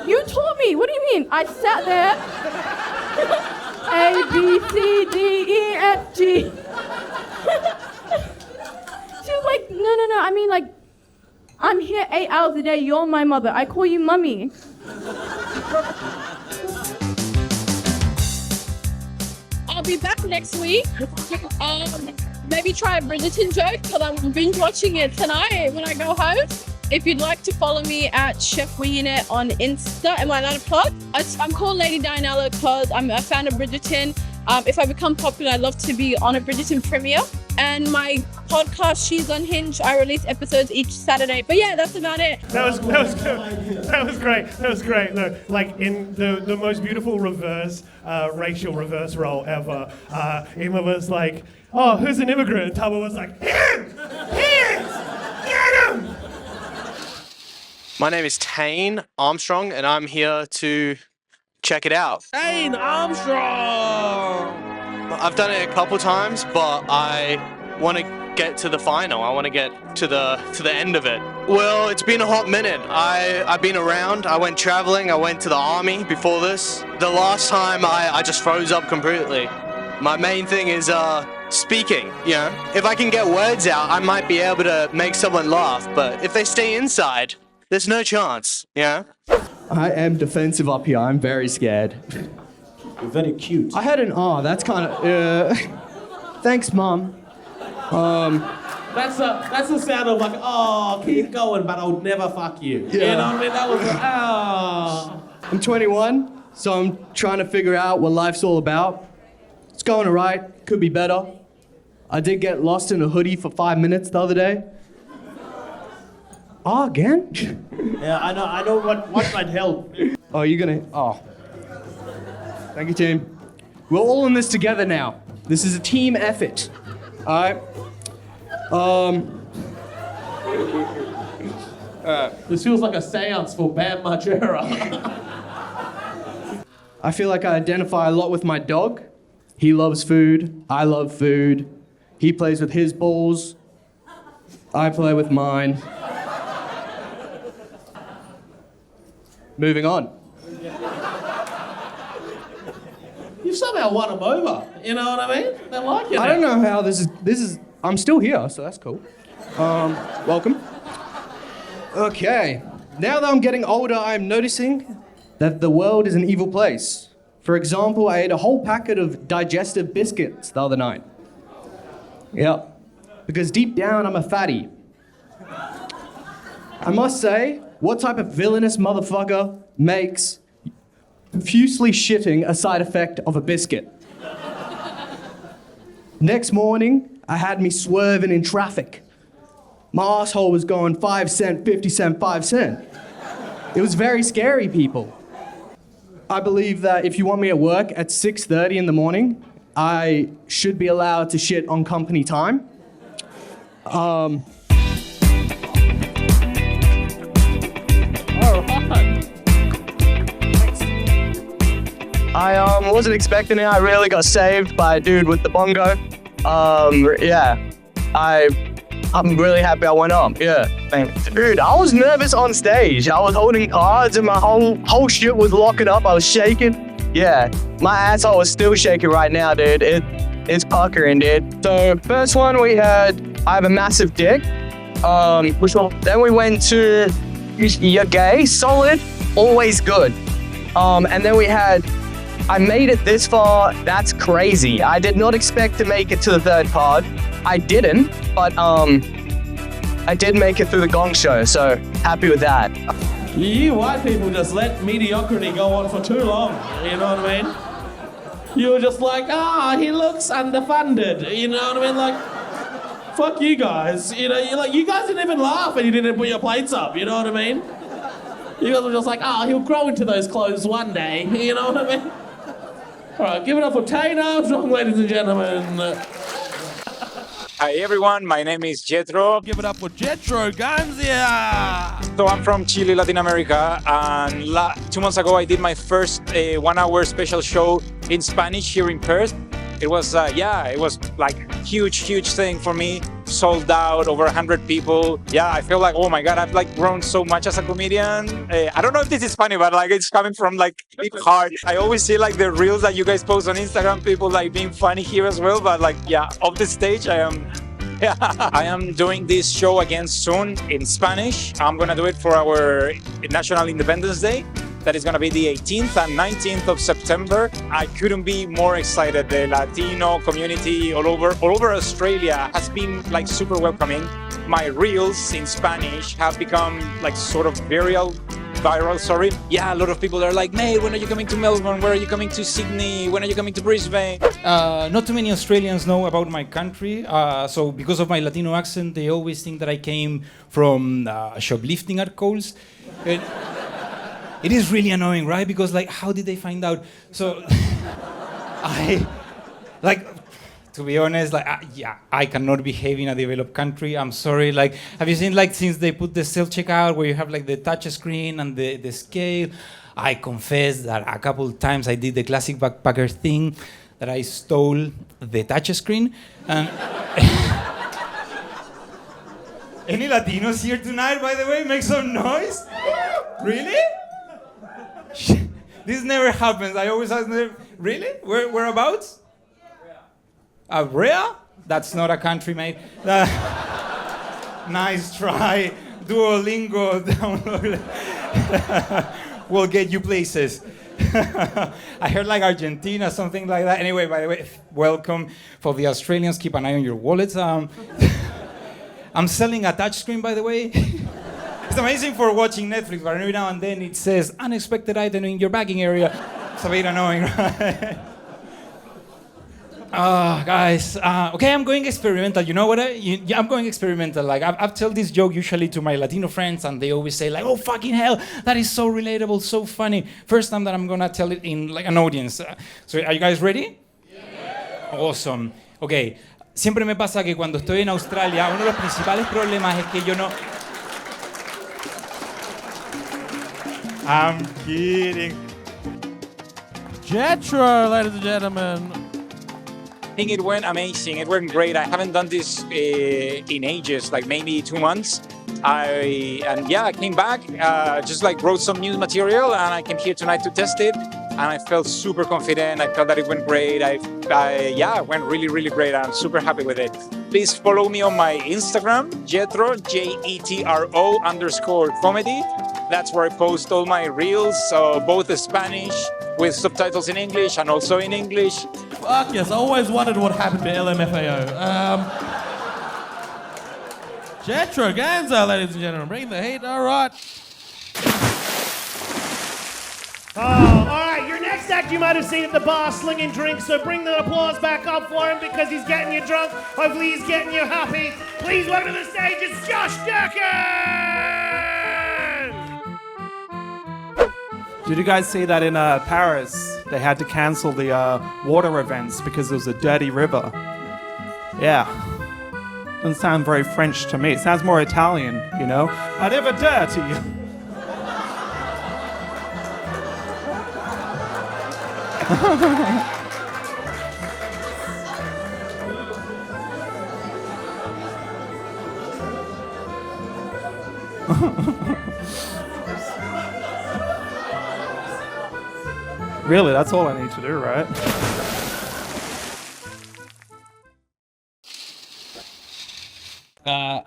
You taught me. What do you mean? I sat there. A, B, C, D, E, F, G. She was like, no. I mean, like, I'm here 8 hours a day. You're my mother. I call you mummy. I'll be back next week. Maybe try a Bridgerton joke because I'm binge watching it tonight when I go home. If you'd like to follow me at Chef Winging It on Insta, am I allowed to plug? I'm called Lady Dianella because I'm a fan of Bridgerton. If I become popular, I'd love to be on a Bridgerton premiere. And my podcast, She's Unhinged, I release episodes each Saturday. But yeah, that's about it. That was good. That was great. No, like in the most beautiful reverse, racial reverse role ever. Emma was like, oh, who's an immigrant? And Thabo was like, him! Get him! My name is Tayne Armstrong, and I'm here to check it out. Tayne Armstrong! I've done it a couple times, but I want to get to the final. I want to get to the end of it. Well, it's been a hot minute. I've been around. I went traveling. I went to the army before this. The last time I just froze up completely. My main thing is speaking, you know. If I can get words out, I might be able to make someone laugh, but if they stay inside, there's no chance, you know? I am defensive up here. I'm very scared. You're very cute. I had an that's kind of. Thanks, Mum. That's the sound of like, oh, keep going, but I'll never fuck you. Yeah. You know what I mean? That was oh. I'm 21, so I'm trying to figure out what life's all about. It's going alright. Could be better. I did get lost in a hoodie for 5 minutes the other day. Oh, again? Yeah, I know what might help. Oh, you're gonna... Oh. Thank you, team. We're all in this together now. This is a team effort. Alright? This feels like a seance for Bam Margera. I feel like I identify a lot with my dog. He loves food. I love food. He plays with his balls. I play with mine. Moving on. You've somehow won them over. You know what I mean? They like you. I don't know how this is. I'm still here, so that's cool. Welcome. Okay. Now that I'm getting older, I'm noticing that the world is an evil place. For example, I ate a whole packet of digestive biscuits the other night. Yep. Because deep down, I'm a fatty. I must say, what type of villainous motherfucker makes profusely shitting a side effect of a biscuit? Next morning, I had me swerving in traffic. My asshole was going 5 cent, 50 cent, 5 cent. It was very scary, people. I believe that if you want me at work at 6:30 in the morning, I should be allowed to shit on company time. I wasn't expecting it. I really got saved by a dude with the bongo. Yeah, I'm really happy I went up. Yeah, thanks. Dude, I was nervous on stage. I was holding cards and my whole shit was locking up. I was shaking. Yeah, my asshole was still shaking right now, dude. It's puckering, dude. So first one I have a massive dick. Which one? Then we went to you're gay, solid, always good. And then we had I made it this far. That's crazy. I did not expect to make it to the third pod. I didn't, but I did make it through the Gong Show, so happy with that. You white people just let mediocrity go on for too long, you know what I mean? You were just like, he looks underfunded, you know what I mean? Like, fuck you guys, you know, you guys didn't even laugh and you didn't put your plates up, you know what I mean? You guys were just like, he'll grow into those clothes one day, you know what I mean? All right, give it up for Tayne Armstrong, ladies and gentlemen. Hi everyone, my name is Jetro. Give it up for Jetro Gainza. So I'm from Chile, Latin America, and 2 months ago I did my first 1 hour special show in Spanish here in Perth. It was it was like huge thing for me. Sold out, over 100 people. Yeah, I feel like, oh my God, I've like grown so much as a comedian. I don't know if this is funny, but like it's coming from like deep heart. I always see like the reels that you guys post on Instagram, people like being funny here as well. But like, yeah, off the stage, I am doing this show again soon in Spanish. I'm gonna do it for our National Independence Day. That is going to be the 18th and 19th of September. I couldn't be more excited. The Latino community all over Australia has been like super welcoming. My reels in Spanish have become like sort of viral. Yeah, a lot of people are like, mate, when are you coming to Melbourne? Where are you coming to Sydney? When are you coming to Brisbane? Not too many Australians know about my country. So because of my Latino accent, they always think that I came from shoplifting at Coles. It is really annoying, right? Because like, how did they find out? So, to be honest, like, I cannot behave in a developed country. I'm sorry. Like, have you seen like since they put the self-checkout where you have like the touch screen and the scale? I confess that a couple of times I did the classic backpacker thing, that I stole the touch screen. And any Latinos here tonight, by the way, make some noise? Really? This never happens. I always ask them, really? Whereabouts? Brea? That's not a country, mate. Nice try. Duolingo download. We'll get you places. I heard like Argentina, something like that. Anyway, by the way, welcome. For the Australians, keep an eye on your wallets. I'm selling a touchscreen, by the way. It's amazing for watching Netflix, but every now and then it says unexpected item in your bagging area. It's a bit annoying, right? Guys, okay, I'm going experimental. You know what? I'm going experimental. Like, I've told this joke usually to my Latino friends, and they always say like, "Oh fucking hell, that is so relatable, so funny." First time that I'm gonna tell it in like an audience. So, are you guys ready? Yeah. Awesome. Okay. Siempre me pasa que cuando estoy en Australia, uno de los principales problemas es que yo no. I'm kidding. Jetro, ladies and gentlemen. think it went amazing. It went great. I haven't done this in ages, like maybe 2 months. I came back, just like wrote some new material, and I came here tonight to test it. And I felt super confident. I felt that it went great. It went really, really great. I'm super happy with it. Please follow me on my Instagram, Jetro, Jetro_comedy. That's where I post all my reels, both Spanish with subtitles in English and also in English. Fuck yes, I always wondered what happened to LMFAO. Jetro Gainza, ladies and gentlemen, bring the heat. All right. Oh, all right, your next act you might have seen at the bar slinging drinks, so bring the applause back up for him because he's getting you drunk. Hopefully he's getting you happy. Please welcome to the stage, it's Josh Durkin! Did you guys see that in Paris? They had to cancel the water events because there was a dirty river. Yeah. Doesn't sound very French to me. It sounds more Italian, you know? A river dirty. Really, that's all I need to do, right?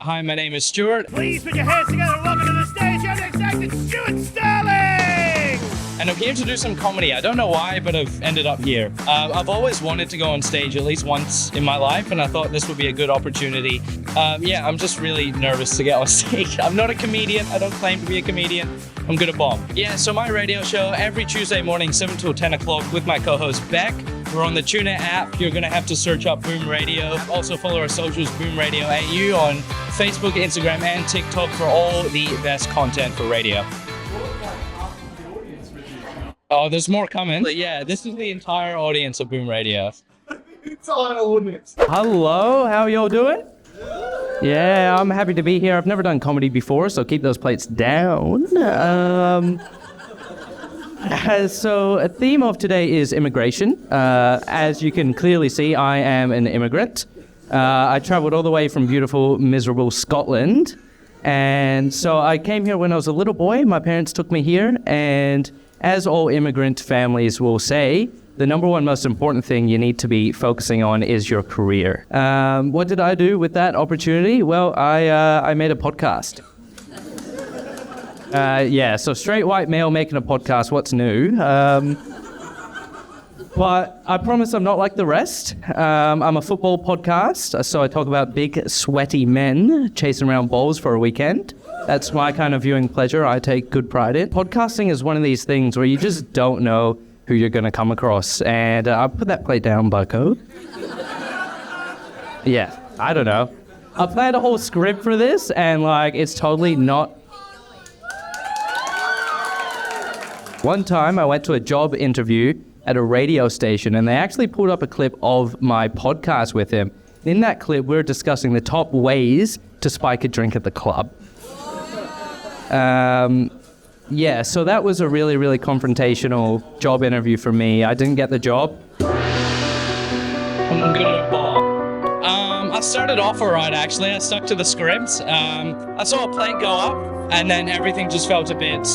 Hi, my name is Stewart. Please put your hands together and welcome to the stage. Your next act is Stewart Stirling! And I'm here to do some comedy. I don't know why, but I've ended up here. I've always wanted to go on stage at least once in my life, and I thought this would be a good opportunity. I'm just really nervous to get on stage. I'm not a comedian. I don't claim to be a comedian. I'm good at bomb. Yeah, so my radio show every Tuesday morning, 7 till 10 o'clock with my co-host Beck. We're on the TuneIn app. You're going to have to search up Boom Radio. Also follow our socials, Boom Radio AU on Facebook, Instagram, and TikTok for all the best content for radio. Oh, there's more coming. But yeah, this is the entire audience of Boom Radio. Entire audience. Hello, how y'all doing? Yeah, I'm happy to be here. I've never done comedy before, so keep those plates down. So a theme of today is immigration. As you can clearly see, I am an immigrant. I traveled all the way from beautiful, miserable Scotland. And so I came here when I was a little boy. My parents took me here, and as all immigrant families will say, the number one most important thing you need to be focusing on is your career. What did I do with that opportunity? Well, I made a podcast. So straight white male making a podcast, what's new? But I promise I'm not like the rest. I'm a football podcast, so I talk about big, sweaty men chasing around balls for a weekend. That's my kind of viewing pleasure I take good pride in. Podcasting is one of these things where you just don't know who you're going to come across. And I'll put that plate down, Bucko. Yeah, I don't know. I planned a whole script for this, and it's totally not. One time I went to a job interview at a radio station, and they actually pulled up a clip of my podcast with him. In that clip, we were discussing the top ways to spike a drink at the club. So that was a really, really confrontational job interview for me. I didn't get the job. I'm good at ball. I started off alright, actually. I stuck to the script. I saw a plate go up, and then everything just felt a bit.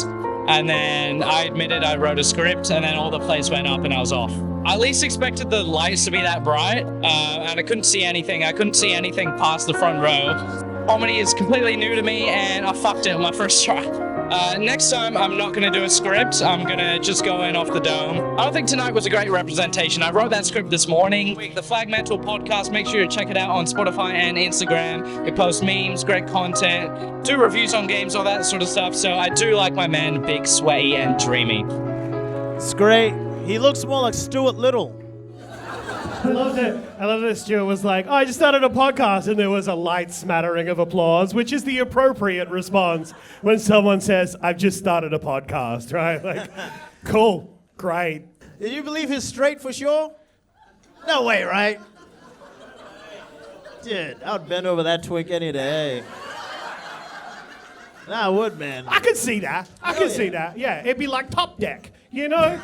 And then I admitted I wrote a script, and then all the plates went up, and I was off. I least expected the lights to be that bright, and I couldn't see anything. I couldn't see anything past the front row. Comedy is completely new to me, and I fucked it on my first try. Next time, I'm not going to do a script. I'm going to just go in off the dome. I don't think tonight was a great representation. I wrote that script this morning. The Flagmantle podcast, make sure you check it out on Spotify and Instagram. We post memes, great content, do reviews on games, all that sort of stuff. So I do like my man big, sweaty, and dreamy. It's great. He looks more like Stuart Little. I love that Stuart was like, I just started a podcast, and there was a light smattering of applause, which is the appropriate response when someone says, I've just started a podcast, right? Cool, great. Did you believe he's straight for sure? No way, right? Dude, I would bend over that twink any day. Nah, I would, man. I could see that. I could see that. Yeah, it'd be like Top Deck, you know?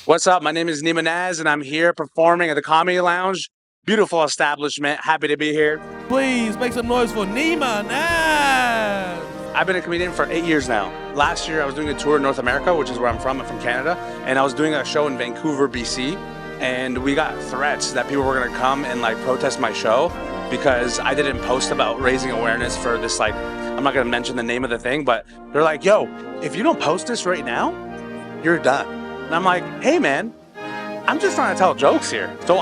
What's up? My name is Neema Naz, and I'm here performing at the Comedy Lounge. Beautiful establishment. Happy to be here. Please make some noise for Neema Naz. I've been a comedian for 8 years now. Last year, I was doing a tour in North America, which is where I'm from Canada, and I was doing a show in Vancouver, BC, and we got threats that people were gonna come and like protest my show because I didn't post about raising awareness for this, like, I'm not gonna mention the name of the thing, but they're like, yo, if you don't post this right now, you're done. And I'm like, hey man, I'm just trying to tell jokes here. So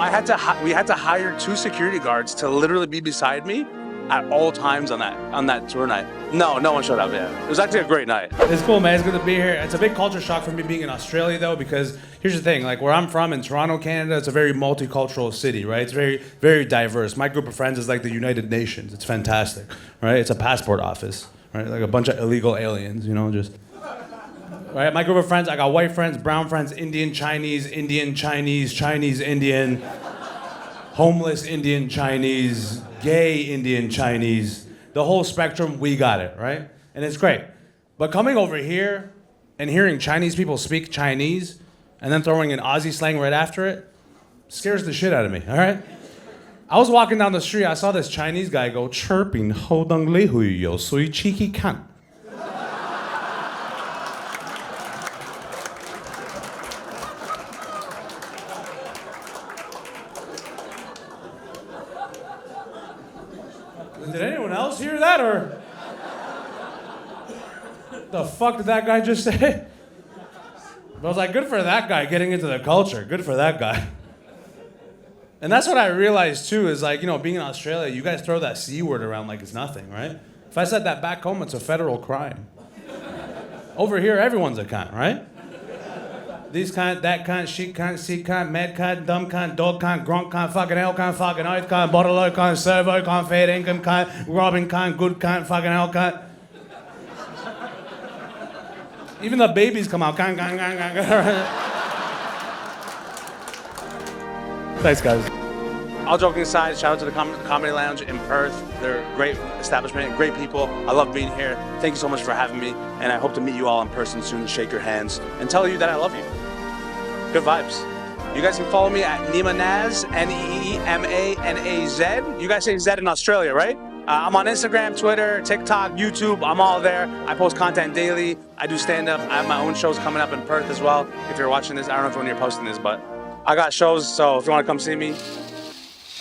we had to hire 2 security guards to literally be beside me at all times on that tour night. No one showed up yet. It was actually a great night. It's cool, man. It's good to be here. It's a big culture shock for me being in Australia, though, because here's the thing. Like, where I'm from in Toronto, Canada, it's a very multicultural city, right? It's very, very diverse. My group of friends is like the United Nations. It's fantastic, right? It's a passport office, right? Like a bunch of illegal aliens, just... Right? My group of friends, I got white friends, brown friends, Indian, Chinese, Indian, homeless Indian, Chinese, gay Indian, Chinese, the whole spectrum, we got it, right? And it's great. But coming over here and hearing Chinese people speak Chinese and then throwing in Aussie slang right after it scares the shit out of me, all right? I was walking down the street, I saw this Chinese guy go chirping, "Ho dang li hui yo sui cheeky cunt." Did anyone else hear that, or the fuck did that guy just say? I was like, good for that guy getting into the culture. Good for that guy. And that's what I realized too, is like, being in Australia, you guys throw that C word around like it's nothing, right? If I said that back home, it's a federal crime. Over here, everyone's a cunt, right? These cunt, that cunt, she cunt, C cunt, mad cunt, dumb cunt, dog cunt, grunt cunt, fucking hell cunt, fucking oath cunt, bottle cunt, servo cunt, fair income cunt, robbing cunt, good cunt, fucking hell cunt. Even the babies come out, cunt, cunt, cunt, cunt. Thanks, guys. All joking aside, shout out to the Comedy Lounge in Perth. They're a great establishment, great people. I love being here. Thank you so much for having me, and I hope to meet you all in person soon, shake your hands, and tell you that I love you. Good vibes. You guys can follow me at Neema Naz, Neemanaz. You guys say Z in Australia, right? I'm on Instagram, Twitter, TikTok, YouTube. I'm all there. I post content daily. I do stand-up. I have my own shows coming up in Perth as well. If you're watching this, I don't know if when you're posting this, but I got shows, so if you want to come see me.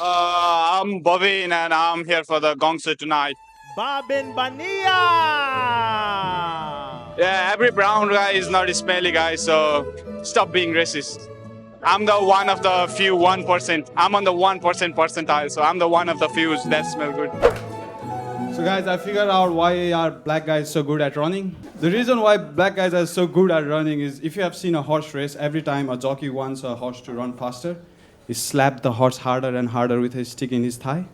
I'm Babin, and I'm here for the Gong Show tonight. Babin Baniya! Yeah, every brown guy is not a smelly guy, so stop being racist. I'm the one of the few 1%. I'm on the 1% percentile, so I'm the one of the few that smell good. So guys, I figured out why are black guys so good at running. The reason why black guys are so good at running is if you have seen a horse race, every time a jockey wants a horse to run faster, he slapped the horse harder and harder with his stick in his thigh.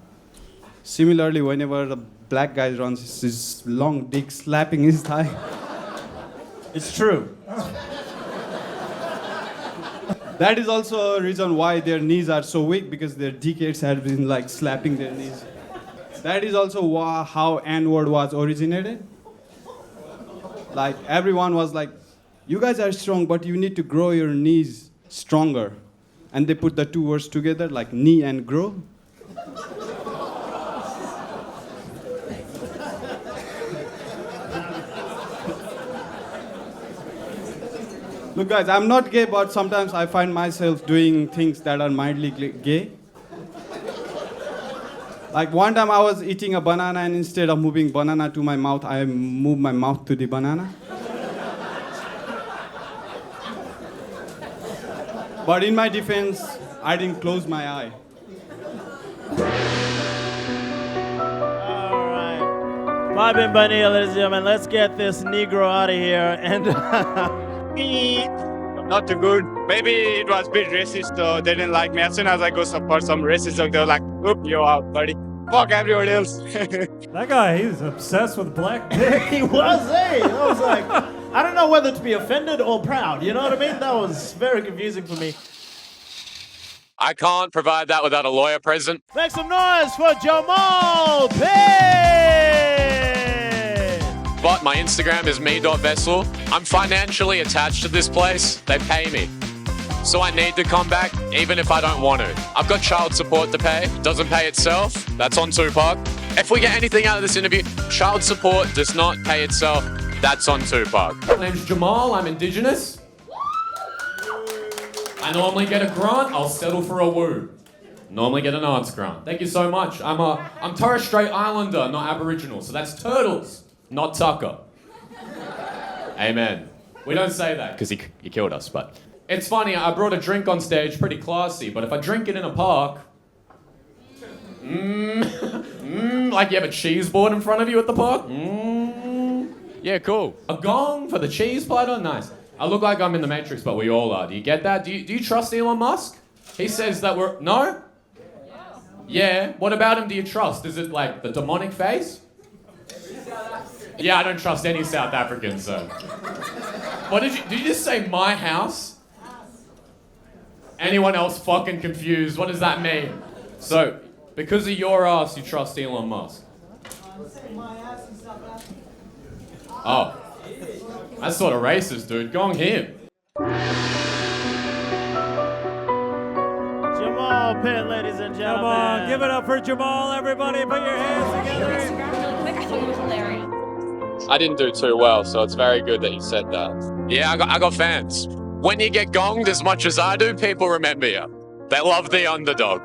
Similarly, whenever the black guy runs, his long dick slapping his thigh. It's true. That is also a reason why their knees are so weak, because their dickheads have been like slapping their knees. That is also how N-word was originated. Like everyone was like, you guys are strong, but you need to grow your knees stronger. And they put the 2 words together, like knee and grow. Look guys, I'm not gay, but sometimes I find myself doing things that are mildly gay. Like one time I was eating a banana, and instead of moving banana to my mouth, I moved my mouth to the banana. But in my defense, I didn't close my eye. All right. Babin Baniya, ladies and gentlemen, let's get this Negro out of here. And not too good. Maybe it was a bit racist, so they didn't like me. As soon as I go support some racist, they were like, oop, you're out, buddy. Fuck everybody else. That guy, he's obsessed with black dick. He was, I was like, I don't know whether to be offended or proud. You know what I mean? That was very confusing for me. I can't provide that without a lawyer present. Make some noise for Jehmal Pitt! But my Instagram is me.vessel. I'm financially attached to this place. They pay me. so I need to come back even if I don't want to. I've got child support to pay. Doesn't pay itself. That's on Tupac. If we get anything out of this interview, child support does not pay itself. That's on Tupac. My name's Jehmal. I'm Indigenous. I normally get a grant. I'll settle for a woo. Normally get an arts grant. Thank you so much. I'm Torres Strait Islander, not Aboriginal. So that's turtles, not Tucker. Amen. We don't say that because he killed us, but it's funny. I brought a drink on stage, pretty classy. But if I drink it in a park, like you have a cheese board in front of you at the park. Yeah, cool. A gong for the cheese platter, nice. I look like I'm in the Matrix, but we all are. Do you get that? Do you trust Elon Musk? He says that we're no. Yeah. What about him? Do you trust? Is it like the demonic face? Yeah, I don't trust any South Africans, so. What did you just say? My house? Anyone else fucking confused? What does that mean? So, because of your ass, you trust Elon Musk? Oh. That's sort of racist, dude. Go on him. Jehmal Pitt, ladies and gentlemen. Come on, give it up for Jehmal, everybody. Put your hands together. I thought it was hilarious. I didn't do too well, so it's very good that you said that. Yeah, I got fans. When you get gonged as much as I do, people remember you. They love the underdog.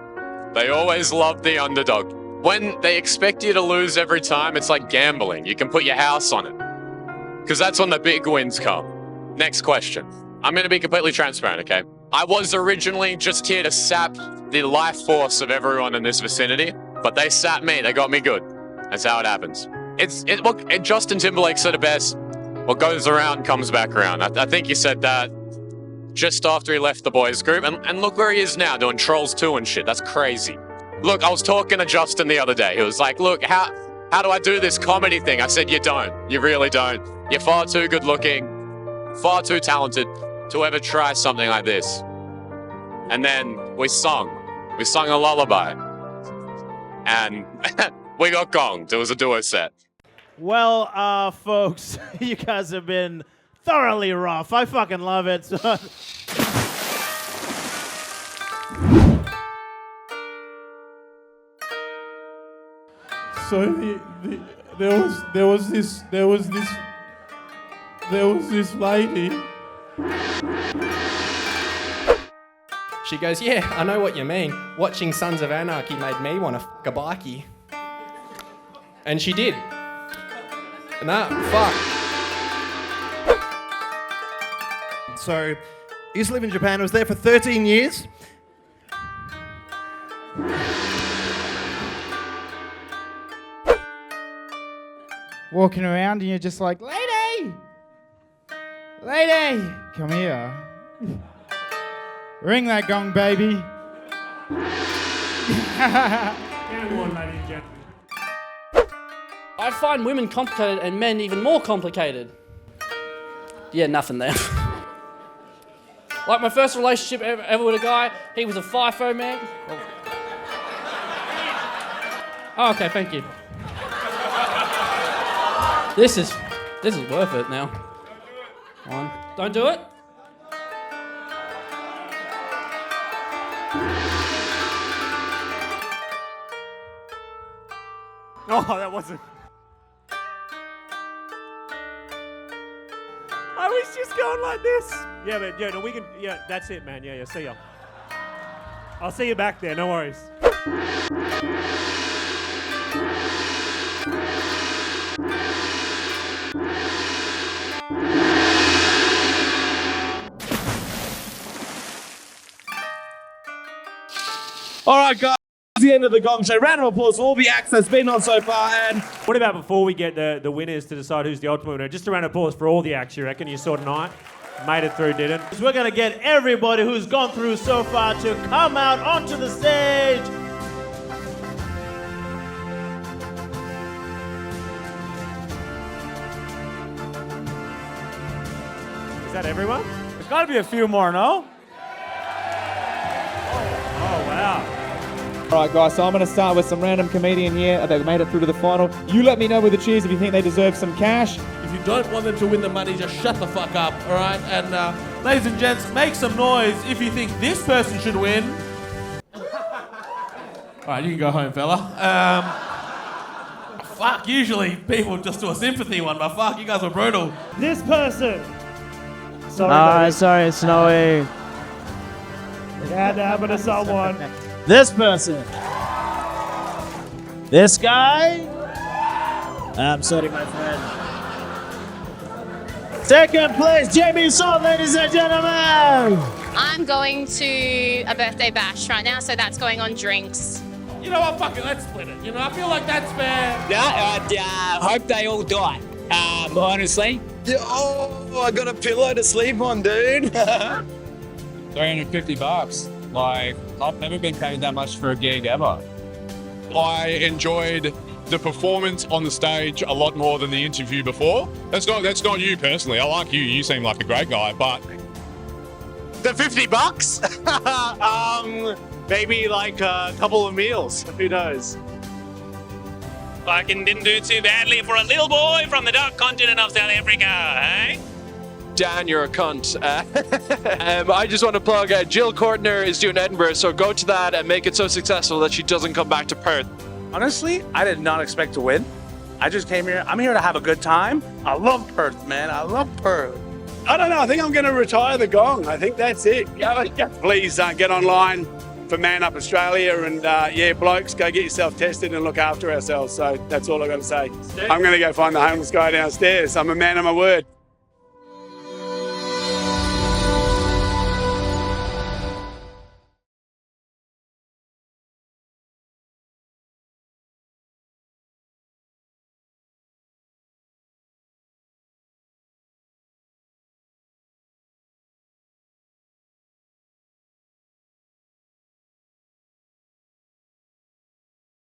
They always love the underdog. When they expect you to lose every time, it's like gambling. You can put your house on it. Because that's when the big wins come. Next question. I'm going to be completely transparent, okay? I was originally just here to sap the life force of everyone in this vicinity, but they sapped me. They got me good. That's how it happens. Justin Timberlake said it best. What goes around comes back around. I think you said that just after he left the boys group. And look where he is now, doing Trolls 2 and shit. That's crazy. Look, I was talking to Justin the other day. He was like, look, how do I do this comedy thing? I said, you don't. You really don't. You're far too good looking, far too talented to ever try something like this. And then we sung a lullaby. And we got gonged. It was a duo set. Well, folks, you guys have been thoroughly rough. I fucking love it. So there was this lady. She goes, yeah, I know what you mean. Watching Sons of Anarchy made me want to fuck a bikie. And she did. Nah, fuck. So, I used to live in Japan. I was there for 13 years. Walking around and you're just like, lady, come here. Ring that gong, baby. I find women complicated and men even more complicated. Yeah, nothing there. Like my first relationship ever with a guy, he was a FIFO man. Oh, okay, thank you. This is worth it now. One. Don't do it. Oh, that wasn't. I was just going like this. Yeah, but yeah, no, we can. Yeah, that's it, man. Yeah, see ya. I'll see you back there. No worries. All right, guys. The end of the Gong Show. Round of applause for all the acts that's been on so far. And what about before we get the winners to decide who's the ultimate winner? Just a round of applause for all the acts, you reckon? You saw tonight? Made it through, didn't? We're going to get everybody who's gone through so far to come out onto the stage. Is that everyone? There's got to be a few more, no? Oh, wow. All right, guys, so I'm going to start with some random comedian here that made it through to the final. You let me know with the cheers if you think they deserve some cash. If you don't want them to win the money, just shut the fuck up, all right? And Ladies and gents, make some noise if you think this person should win. All right, you can go home, fella. Fuck, usually people just do a sympathy one, but fuck, you guys were brutal. This person. Sorry. Sorry, Snowy. It had to happen to someone. This person. This guy. I'm sorry, my friend. Second place, Jamie Salt, ladies and gentlemen. I'm going to a birthday bash right now, so that's going on drinks. You know what, fuck it, let's split it. You know, I feel like that's fair. I hope they all die. Honestly. Yeah, oh, I got a pillow to sleep on, dude. $350. Like, I've never been paid that much for a gig ever. I enjoyed the performance on the stage a lot more than the interview before. That's not you personally. I like you. You seem like a great guy, but The $50? Maybe like a couple of meals. Who knows? Fucking didn't do too badly for a little boy from the dark continent of South Africa, eh? Dan, you're a cunt. I just want to plug Jill Courtner is doing Edinburgh, so go to that and make it so successful that she doesn't come back to Perth. Honestly, I did not expect to win. I just came here. I'm here to have a good time. I love Perth, man. I love Perth. I don't know. I think I'm going to retire the gong. I think that's it. Please get online for Man Up Australia. And blokes, go get yourself tested and look after ourselves. So that's all I've got to say. I'm going to go find the homeless guy downstairs. I'm a man of my word.